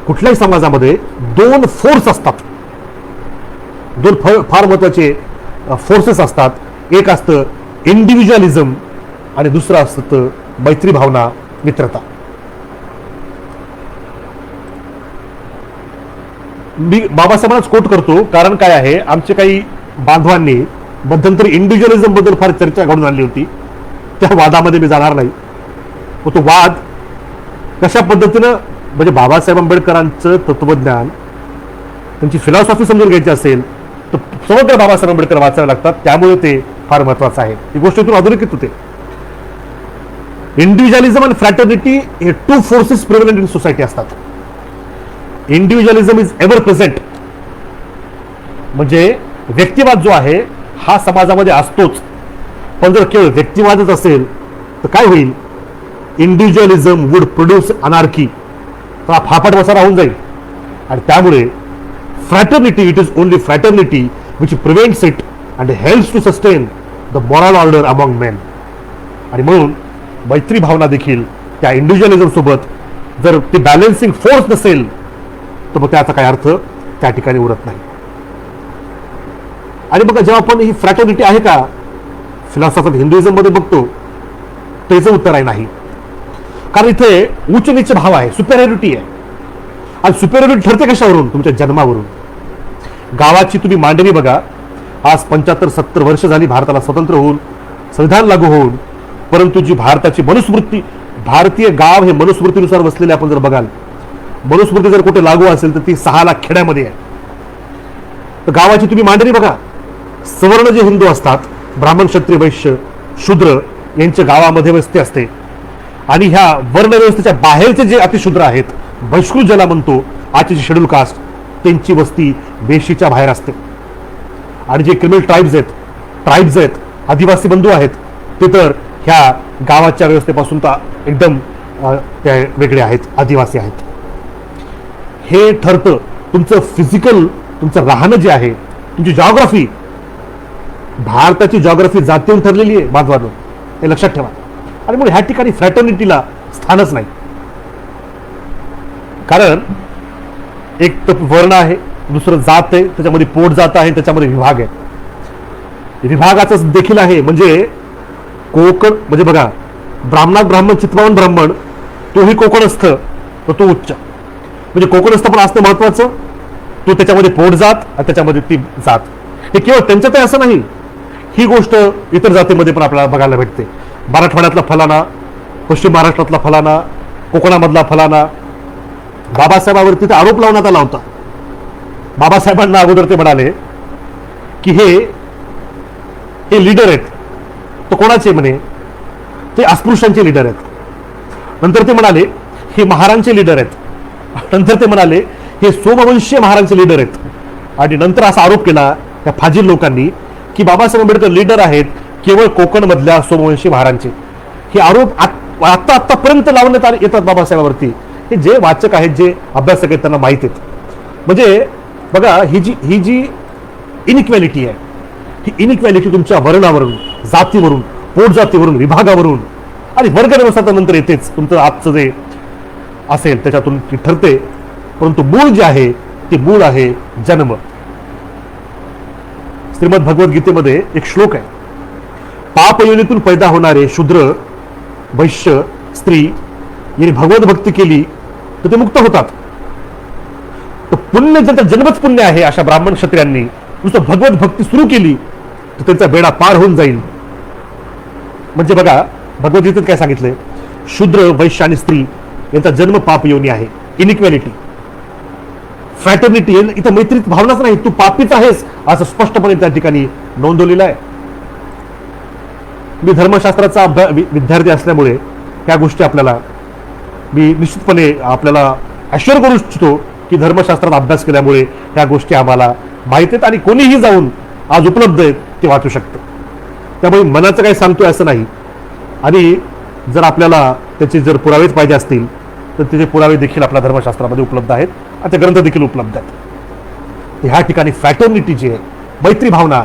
कुठल्याही समाजामध्ये दोन फोर्स असतात, दोन फार महत्वाचे फोर्सेस असतात. एक असतं इंडिव्हिज्युअलिझम आणि दुसरं असतं मैत्री भावना, मित्रता. मी बाबासाहेबांनाच कोट करतो, कारण काय आहे, आमच्या काही बांधवांनी मध्यंतरी इंडिव्हिज्युअलिझम बद्दल फार चर्चा घडून आणली होती. त्या वादामध्ये मी जाणार नाही. तो वाद कशा पद्धतीनं, म्हणजे बाबासाहेब आंबेडकरांचं तत्वज्ञान, त्यांची फिलॉसॉफी समजून घ्यायची असेल तर समग्र बाबासाहेब आंबेडकर वाचावे लागतात. त्यामुळे ते फार महत्वाचं आहे. ही गोष्ट इथून अधोरेखित होते. इंडिव्हिज्युअलिझम आणि फ्रॅटर्निटी हे टू फोर्सेस प्रिव्हलंट इन सोसायटी असतात. इंडिव्हिज्युअलिझम इज एव्हर प्रेझेंट, म्हणजे व्यक्तिवाद जो आहे हा समाजामध्ये असतोच. पण जर केवळ व्यक्तिवादच असेल तर काय होईल? इंडिव्हिज्युअलिझम वुड प्रोड्यूस अनार्की, तर हा फाफाट वसारा होऊन जाईल. आणि त्यामुळे fraternity, it is only fraternity which prevents it and helps to sustain the moral order among men. आणि म्हणून मैत्री भावना देखील त्या इंडिव्हिज्युअलिझम सोबत जर ती बॅलन्सिंग फोर्स नसेल तर मग त्याचा काय अर्थ त्या ठिकाणी उरत नाही. आणि बघा, जेव्हा आपण ही फ्रॅटर्निटी आहे का फिलॉसॉफी ऑफ हिंदुइझम मध्ये बघतो, त्याचं उत्तर आहे नाही. कारण इथे उच्च नीच भाव आहे, सुपेरियरिटी आहे. आणि सुपेरियरिटी ठरते कशावरून? तुमच्या जन्मावरून. गावाची तुम्ही मांडणी बघा, आज 75-70 वर्ष झाली भारताला स्वतंत्र होऊन, संविधान लागू होऊन, परंतु जी भारताची मनुस्मृती, भारतीय गाव हे मनुस्मृतीनुसार वसलेले आपण जर बघाल, मनुस्मृती जर कुठे लागू असेल तर ती 6 लाख खेड्यामध्ये आहे. तर गावाची तुम्ही मांडणी बघा, सवर्ण जे हिंदू असतात, ब्राह्मण, क्षत्रिय, वैश्य, शूद्र यांच्या गावामध्ये वस्ती असते. आणि ह्या वर्ण व्यवस्थेच्या बाहेरचे जे अतिशूद्र आहेत, बहिष्कृत ज्याला म्हणतो, आजची शेड्यूल कास्ट, त्यांची वस्ती वेशीच्या बाहेर असते. आणि जे क्रिमिनल ट्राईब्स आहेत, आदिवासी बंधू आहेत, ते तर ह्या गावाच्या व्यवस्थेपासून तर एकदम त्या वेगळे आहेत, आदिवासी आहेत. हे ठरतं तुमचं फिजिकल, तुमचं राहणं जे आहे, तुमची जॉग्राफी. भारताची जॉग्राफी जातीवर ठरलेली आहे बांधवांनो, हे लक्षात ठेवा. आणि म्हणून ह्या ठिकाणी फ्रॅटर्निटीला स्थानच नाही. कारण एक तर वर्ण आहे, दुसरं जात आहे, त्याच्यामध्ये पोट जात आहे, त्याच्यामध्ये विभाग आहे. विभागाचं देखील आहे. म्हणजे कोकण, म्हणजे बघा, ब्राह्मणात ब्राह्मण, चित्पावन ब्राह्मण, तोही कोकणस्थ, तर तो उच्च. म्हणजे कोकणस्थ पण असणं महत्वाचं. तो त्याच्यामध्ये पोट जात आणि त्याच्यामध्ये ती जात. हे केवळ त्यांच्यात असं नाही, ही गोष्ट इतर जातीमध्ये पण आपल्याला बघायला भेटते. मराठवाड्यातला फलाना, पश्चिम महाराष्ट्रातला फलाना, कोकणामधला फलाना. बाबासाहेबांवरती आरोप लावण्यात आला होता. बाबासाहेबांना अगोदर ते म्हणाले की हे लीडर आहेत. तो कोणाचे म्हणे? ते अस्पृश्यांचे लीडर आहेत. नंतर ते म्हणाले हे महारांचे लीडर आहेत. नंतर ते म्हणाले हे सोमवंशीय महारांचे लीडर आहेत. आणि नंतर असा आरोप केला त्या फाजील लोकांनी की बाबासाहेब आंबेडकर लीडर आहेत केवळ कोकण मधल्या सोमवंशी महारांचे. हे आरोप आतापर्यंत लावण्यात येतात बाबासाहेबांवरती. हे जे वाचक आहेत, जे अभ्यासक आहेत, त्यांना माहित आहेत. म्हणजे बघा, ही जी इनइक्वॅलिटी आहे, ही इनइक्वॅलिटी तुमच्या वर्णावरून, जातीवरून, पोट जातीवरून, विभागावरून आणि वर्ग व्यवस्थापनानंतर येतेच. तुमचं आजचं जे असेल त्याच्यातून ती ठरते. परंतु मूळ जे आहे ते मूळ आहे जन्म. श्रीमद भगवद्गीतेमध्ये एक श्लोक आहे, पाप योनीतून पैदा होणारे शूद्र, वैश्य, स्त्री यांनी भगवत भक्ती केली तर ते मुक्त होतात. तर पुण्य, ज्यांचा जन्मच पुण्य आहे, अशा ब्राह्मण क्षत्रियांनी नुसतं भगवत भक्ती सुरू केली तर त्यांचा बेडा पार होऊन जाईल. म्हणजे बघा, भगवद्गीतेत काय सांगितलंय? शूद्र, वैश्य आणि स्त्री यांचा जन्म पाप योनी आहे, इनइक्वॅलिटी. फ्रॅटर्निटी, इथं मैत्रीत भावनाच नाही, तू पापीच आहेस असं स्पष्टपणे त्या ठिकाणी नोंदवलेलं आहे. मी धर्मशास्त्राचा विद्यार्थी असल्यामुळे ह्या गोष्टी आपल्याला मी निश्चितपणे आपल्याला अश्युअर करू इच्छितो की धर्मशास्त्रात अभ्यास केल्यामुळे ह्या गोष्टी आम्हाला माहित आहेत आणि कोणीही जाऊन आज उपलब्ध आहेत ते वाचू शकतं. त्यामुळे मनाचं काही सांगतोय असं नाही. आणि जर आपल्याला त्याचे जर पुरावेच पाहिजे असतील तर त्याचे पुरावे देखील आपल्या धर्मशास्त्रामध्ये उपलब्ध आहेत आणि ते ग्रंथ देखील उपलब्ध आहेत. ह्या ठिकाणी फ्रॅटर्निटी जी आहे, मैत्री भावना,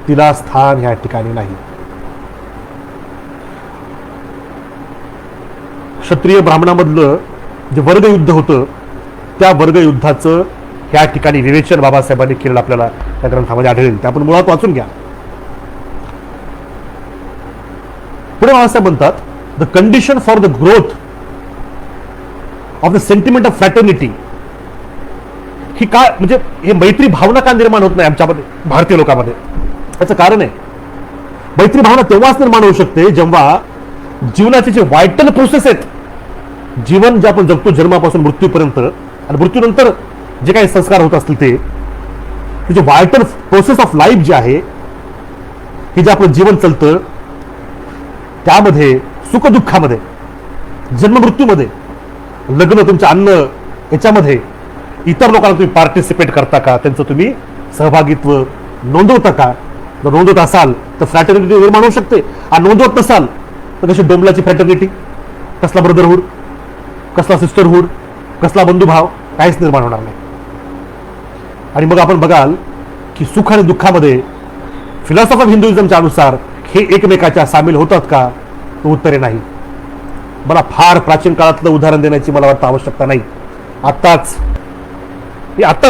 तिला स्थान ह्या ठिकाणी नाही. क्षत्रिय ब्राह्मणामधलं जे वर्गयुद्ध होतं त्या वर्गयुद्धाचं ह्या ठिकाणी विवेचन बाबासाहेबांनी केलेलं आपल्याला त्या ग्रंथामध्ये आढळेल. ते आपण मुळात वाचून घ्या. पुढे बाबासाहेब म्हणतात, the condition for the growth of the sentiment of fraternity. ही का म्हणजे हे मैत्री भावना का निर्माण होत नाही आमच्यामध्ये, भारतीय लोकांमध्ये? याचं कारण आहे, मैत्री भावना तेव्हाच निर्माण होऊ शकते जेव्हा जीवनाचे जे व्हायटल प्रोसेस आहेत, जीवन जे आपण जगतो जन्मापासून मृत्यूपर्यंत आणि मृत्यूनंतर जे काही संस्कार होत असतील ते जे व्हायटल प्रोसेस ऑफ लाईफ जे आहे, हे जे आपलं जीवन चालतं त्यामध्ये सुखदुःखामध्ये, जन्ममृत्यूमध्ये, लग्न, तुमचं अन्न, याच्यामध्ये इतर लोकांना तुम्ही पार्टिसिपेट करता का? त्यांचं तुम्ही सहभागित्व नोंदवता का? जर नोंदवत असाल तर फ्रॅटर्निटी निर्माण होऊ शकते. आणि नोंदवत नसाल तर कशी डोंबलाची फ्रॅटर्निटी, कसला ब्रदरहूड, कसला सिस्टरहूड, कसला बंधुभाव, काहीच निर्माण होणार नाही. आणि मग आपण बघाल की सुख आणि दुःखामध्ये फिलॉसॉफी ऑफ हिंदुइझमच्या अनुसार हे एकमेकाच्या सामील होतात का? तर उत्तरे नाही. मला फार प्राचीन काळातलं उदाहरण देण्याची मला वाटतं आवश्यकता नाही. आत्ताच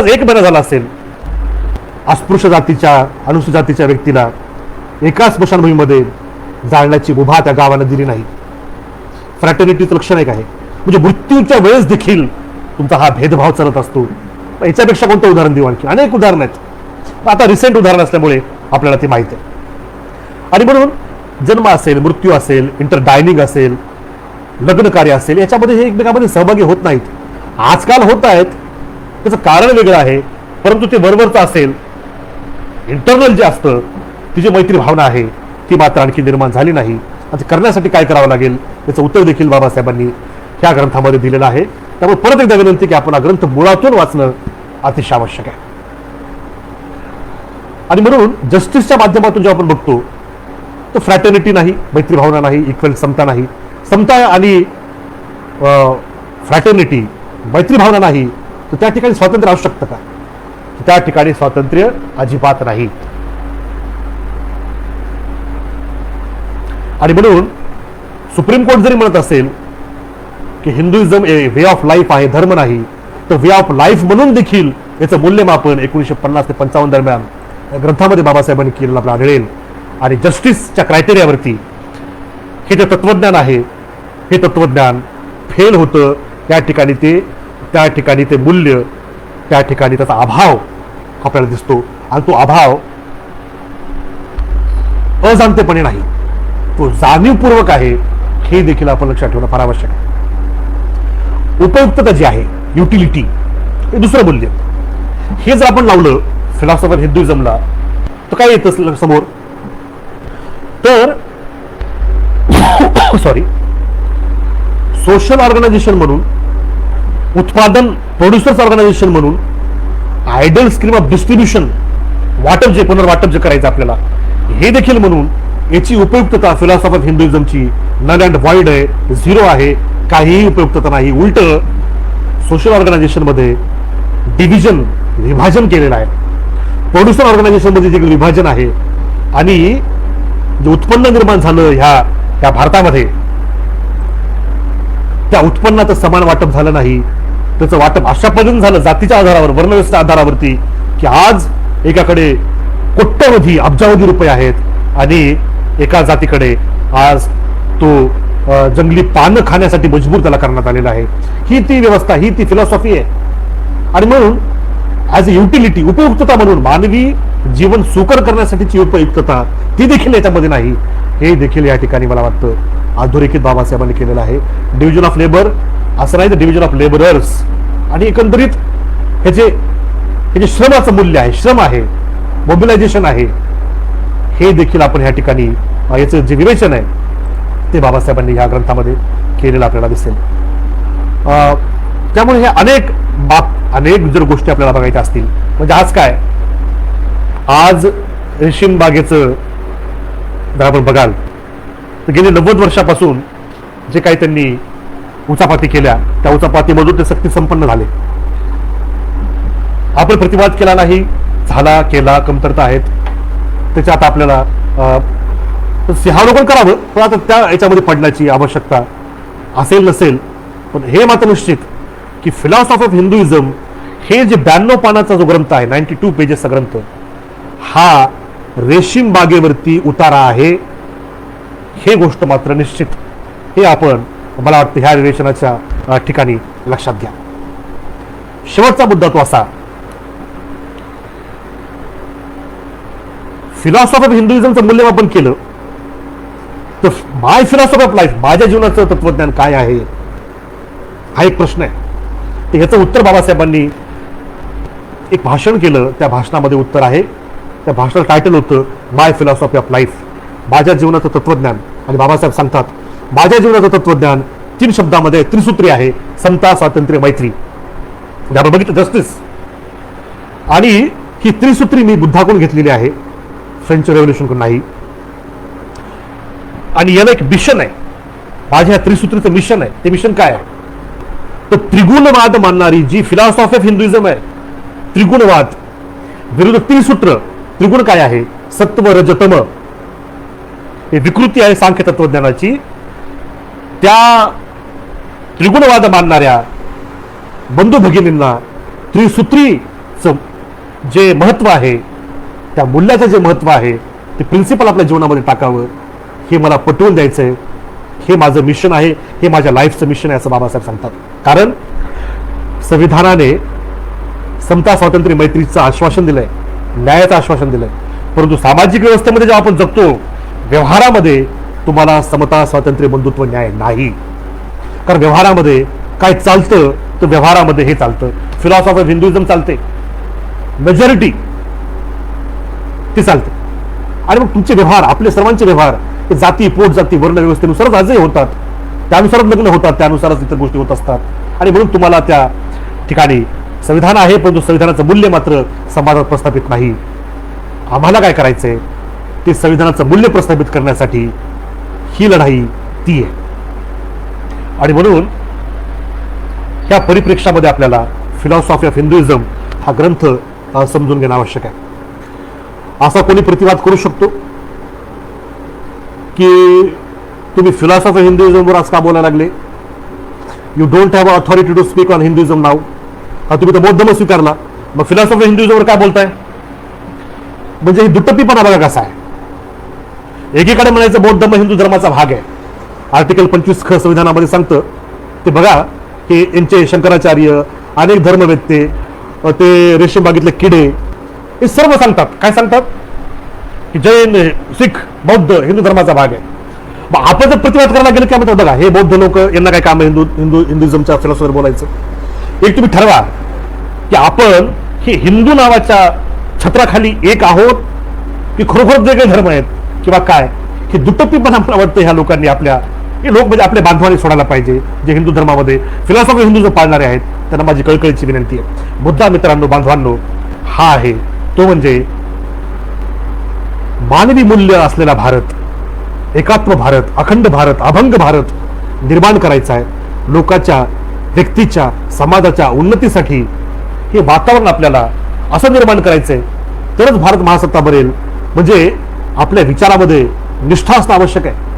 एक महिना झाला असेल, अस्पृश्य जातीच्या, अनुसूचित जातीच्या व्यक्तीला एकाच स्मशानभूमीमध्ये जाळण्याची मुभा त्या गावानं दिली नाही. फ्रॅटर्निटीचं लक्षण एक आहे. म्हणजे मृत्यूच्या वेळेस देखील तुमचा हा भेदभाव चालत असतो. याच्यापेक्षा कोणतं उदाहरण देऊ? आणखी अनेक उदाहरण आहेत. आता रिसेंट उदाहरण असल्यामुळे आपल्याला ते माहिती आहे. आणि म्हणून जन्म असेल, मृत्यू असेल, इंटरडायनिंग असेल, लग्न कार्य असेल, याच्यामध्ये हे एकमेकांमध्ये सहभागी होत नाहीत. आजकाल होत आहेत, त्याचं कारण वेगळं आहे, परंतु ते वरवरचं असेल, इंटरनल जे असतं, ती जी मैत्री भावना आहे ती मात्र आणखी निर्माण झाली नाही. आणि करण्यासाठी काय करावं लागेल याचं उत्तर देखील बाबासाहेबांनी ह्या ग्रंथामध्ये दिलेलं आहे. त्यामुळे परत एकदा विनंती की आपण हा ग्रंथ मुळातून वाचणं अतिशय आवश्यक आहे. आणि म्हणून जस्टिसच्या माध्यमातून जेव्हा आपण बघतो तर फ्रॅटर्निटी नाही, मैत्री भावना नाही, इक्वल समता नाही. समता आणि फ्रॅटर्निटी, मैत्री भावना नाही, तर त्या ठिकाणी स्वातंत्र्य असू शकतं का? त्या ठिकाणी स्वातंत्र्य अजिबात नाही. आणि म्हणून सुप्रीम कोर्ट जरी म्हणत असेल की हिंदुइझम वे ऑफ लाईफ आहे, धर्म नाही, तर वे ऑफ लाईफ म्हणून देखील याचं मूल्यमापन 1950 ते 55 दरम्यान ग्रंथामध्ये बाबासाहेबांनी केलेलं आपल्याला आढळेल. आणि जस्टिसच्या क्रायटेरियावरती हे जे तत्वज्ञान आहे, हे तत्वज्ञान फेल होतं. त्या ठिकाणी ते मूल्य, त्या ठिकाणी त्याचा अभाव आपल्याला दिसतो. आणि तो अभाव अजाणतेपणे नाही, तो जाणीवपूर्वक आहे, हे देखील आपण लक्षात ठेवणं फार आवश्यक आहे. उपयुक्तता जी आहे, युटिलिटी, हे दुसरं मूल्य, हे जर आपण लावलं फिलॉसॉफर हिंदुइझमला तर काय येतं समोर? तर सोशल ऑर्गनायझेशन म्हणून, उत्पादन प्रोड्युसर्स ऑर्गनायझेशन म्हणून, आयडियल स्कीम ऑफ डिस्ट्रीब्युशन, वाटप जे पुनर्वाटप जे करायचं आपल्याला, हे देखील म्हणून याची उपयुक्तता फिलॉसॉफी ऑफ हिंदुइझमची नल अँड व्हॉइड आहे, झिरो आहे, काहीही उपयुक्तता नाही. उलट सोशल ऑर्गनायझेशन मध्ये डिव्हिजन, विभाजन केलेलं आहे. प्रोड्युसर ऑर्गनायझेशन मध्ये देखील विभाजन आहे. आणि जे उत्पन्न निर्माण झालं ह्या भारतामध्ये, त्या उत्पन्नाचं समान वाटप झालं नाही. त्याचं वाटप अशा पद्धतीने झालं जातीच्या आधारावर, वर्णव्यवस्था आधारावरती, की आज एकाकडे कोट्यवधी अब्जावधी रुपये आहेत आणि एका जातीकडे आज तो जंगली पानं खाण्यासाठी मजबूर त्याला करण्यात आलेला आहे. ही ती व्यवस्था, ही ती फिलॉसॉफी आहे. आणि म्हणून ॲज अ युटिलिटी, उपयुक्तता म्हणून, मानवी जीवन सुकर करण्यासाठीची उपयुक्तता, ती देखील याच्यामध्ये नाही. हे देखील या ठिकाणी मला वाटतं अधोरेखित बाबासाहेबांनी केलेलं आहे. डिव्हिजन ऑफ लेबर असं नाही, तर डिव्हिजन ऑफ लेबरर्स. आणि एकंदरीत हे जे श्रमाचं मूल्य आहे, श्रम आहे, मोबिलायझेशन आहे, हे देखील आपण या ठिकाणी याचं जे विवेचन आहे ते बाबासाहेबांनी ह्या ग्रंथामध्ये केलेलं आपल्याला दिसेल. त्यामुळे हे अनेक जर गोष्टी आपल्याला बघायच्या असतील, म्हणजे आज काय, आज रेशीम बागेचं जर आपण बघाल तर गेली 90 वर्षापासून जे काही त्यांनी उचापाती केल्या त्या उचापातीमधून ते सक्ती संपन्न झाले. आपण प्रतिवाद केला नाही, झाला केला, कमतरता आहेत, त्याच्यात आपल्याला सिंहावलोकन करावं, पण आता त्या याच्यामध्ये पडण्याची आवश्यकता असेल नसेल. पण हे मात्र निश्चित की फिलॉसॉफी ऑफ हिंदुइझम हे जे 92 पानाचा जो ग्रंथ आहे, 92 पेजेसचा ग्रंथ, हा रेशीम बागेवरती उतारा आहे, हे गोष्ट मात्र निश्चित. हे आपण मला वाटतं ह्या विवेचनाच्या ठिकाणी लक्षात घ्या. शेवटचा मुद्दा तो असा, फिलॉसॉफी ऑफ हिंदुइझमचं मूल्यमापन केलं तर माय फिलॉसॉफी ऑफ लाईफ, माझ्या जीवनाचं तत्वज्ञान काय आहे, हा एक प्रश्न आहे. तर ह्याचं उत्तर बाबासाहेबांनी एक भाषण केलं, त्या भाषणामध्ये उत्तर आहे. त्या भाषणाचं टायटल होतं माय फिलॉसॉफी ऑफ लाईफ, माझ्या जीवनाचं तत्वज्ञान. आणि बाबासाहेब सांगतात माझ्या जीवनाचं तत्वज्ञान 3 शब्दामध्ये त्रिसूत्री आहे, समता, स्वातंत्र्य, मैत्री. आपण बघितलं जस्टिस. आणि ही त्रिसूत्री मी बुद्धाकडून घेतलेली आहे, फ्रेंच रेव्होल्युशनकडून नाही. आणि याला एक मिशन आहे, माझ्या त्रिसूत्रीचं मिशन आहे. ते मिशन काय आहे, तर त्रिगुणवाद मानणारी जी फिलॉसॉफी ऑफ हिंदुइझम आहे, त्रिगुणवाद विरुद्ध त्रिसूत्र. त्रिगुण काय आहे, सत्व, रज, तम, हे विकृती आहे सांख्य तत्वज्ञानाची. त्या त्रिगुणवाद मानणाऱ्या बंधू भगिनींना त्रिसूत्रीचं जे महत्व आहे, त्या मूल्याचं जे महत्व आहे, ते प्रिन्सिपल आपल्या जीवनामध्ये टाकावं, हे मला पटवून द्यायचंय. हे माझं मिशन आहे, हे माझ्या लाईफचं मिशन आहे, असं बाबासाहेब सांगतात. कारण संविधानाने समता, स्वातंत्र्य, मैत्रीचं आश्वासन दिलंय, न्यायाचं आश्वासन दिलंय. परंतु सामाजिक व्यवस्थेमध्ये जेव्हा आपण जगतो, व्यवहारामध्ये तुम्हाला समता, स्वातंत्र्य, बंधुत्व, न्याय नाही. कारण व्यवहारामध्ये काय चालतं, तर व्यवहारामध्ये हे चालतं, फिलॉसॉफी ऑफ हिंदुइझम चालते, मेजॉरिटी ते चालते. आणि मग तुमचे व्यवहार, आपले सर्वांचे व्यवहार हे जाती, पोट जाती, वर्ण व्यवस्थेनुसारच आजही होतात, त्यानुसारच लग्न होतात, त्यानुसारच इतर गोष्टी होत असतात. आणि म्हणून तुम्हाला त्या ठिकाणी संविधान आहे, परंतु संविधानाचं मूल्य मात्र समाजात प्रस्थापित नाही. आम्हाला काय करायचंय, ते संविधानाचं मूल्य प्रस्थापित करण्यासाठी ही लढाई ती आहे. आणि म्हणून ह्या परिप्रेक्षामध्ये आपल्याला फिलॉसॉफी ऑफ हिंदुइझम हा ग्रंथ समजून घेणं आवश्यक आहे. असा कोणी प्रतिवाद करू शकतो की तुम्ही फिलॉसॉफी ऑफ हिंदुइझमवर आज का बोलायला लागले, you don't have authority to speak on Hinduism नाव. तुम्ही तर बौद्ध धर्म स्वीकारला, मग फिलॉसॉफी ऑफ हिंदुइझमवर काय बोलताय. म्हणजे ही दुटप्पीपणा बघा कसा आहे. एकीकडे म्हणायचं बौद्ध धर्म हिंदू धर्माचा भाग आहे, आर्टिकल 25 ख संविधानामध्ये सांगतं. ते बघा की यांचे शंकराचार्य, अनेक धर्मवेत्ते, ते रेशीम बागेतले किडे, हे सर्व सांगतात. काय सांगतात की जैन, सिख, बौद्ध हिंदू धर्माचा भाग आहे. मग आपण जर प्रतिवाद करायला गेलं की म्हणतात बघा हे बौद्ध लोक, यांना काय काम आहे हिंदुइझमच्या फिलॉसॉफीवर बोलायचं. एक तुम्ही ठरवा की आपण हे हिंदू नावाच्या छत्राखाली एक आहोत की खरोखर जे काही धर्म आहेत किंवा काय. हे दुटप्पीपणा मला वाटतं ह्या लोकांनी हे लोक म्हणजे आपल्या बांधवांनी सोडायला पाहिजे, जे हिंदू धर्मामध्ये फिलॉसॉफी हिंदू जो पाळणारे आहेत. त्यांना माझी कळकळीची विनंती आहे. मुद्दा मित्रांनो, बांधवांनो, हा आहे तो म्हणजे मानवी मूल्य असलेला भारत, एकात्म भारत, अखंड भारत, अभंग भारत निर्माण करायचा आहे. लोकांच्या, व्यक्तीच्या, समाजाच्या उन्नतीसाठी हे वातावरण आपल्याला असं निर्माण करायचंय, तरच भारत महासत्ता बनेल. म्हणजे आपल्या विचारामध्ये निष्ठा असणं आवश्यक आहे,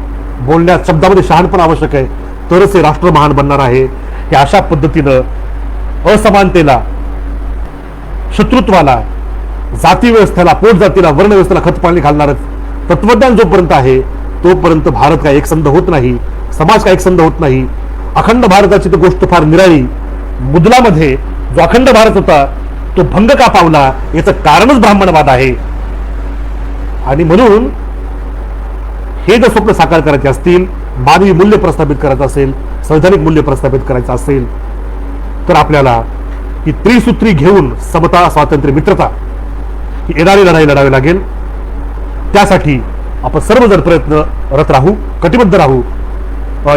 बोलण्यात, शब्दामध्ये शहाणपण आवश्यक आहे, तरच हे राष्ट्र महान बनणार आहे. हे अशा पद्धतीनं असमानतेला, शत्रुत्वाला, जाती व्यवस्थेला, पोट जातीला, वर्ण व्यवस्थेला खतपाणी घालणारच तत्वज्ञान जोपर्यंत आहे, तोपर्यंत भारत काय एकसंध होत नाही, समाज काय एकसंध होत नाही. अखंड भारताची तर गोष्ट फार निराळी. मुदलामध्ये जो अखंड भारत होता तो भंग का पावला, याचं कारणच ब्राह्मणवाद आहे. आणि म्हणून हे जर स्वप्न साकार करायचे असतील, मानवी मूल्य प्रस्थापित करायचं असेल, संवैधानिक मूल्य प्रस्थापित करायचं असेल, तर आपल्याला ही त्रिसूत्री घेऊन समता, स्वातंत्र्य, मित्रता ही येणारी लढाई लढावी लागेल. त्यासाठी आपण सर्वजण प्रयत्नरत राहू, कटिबद्ध राहू,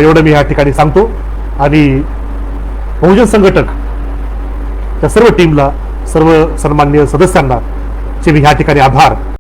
एवढं मी या ठिकाणी सांगतो. आणि बहुजन संघटक त्या सर्व टीमला, सर्व सन्माननीय सदस्यांना चे मी ह्या ठिकाणी आभार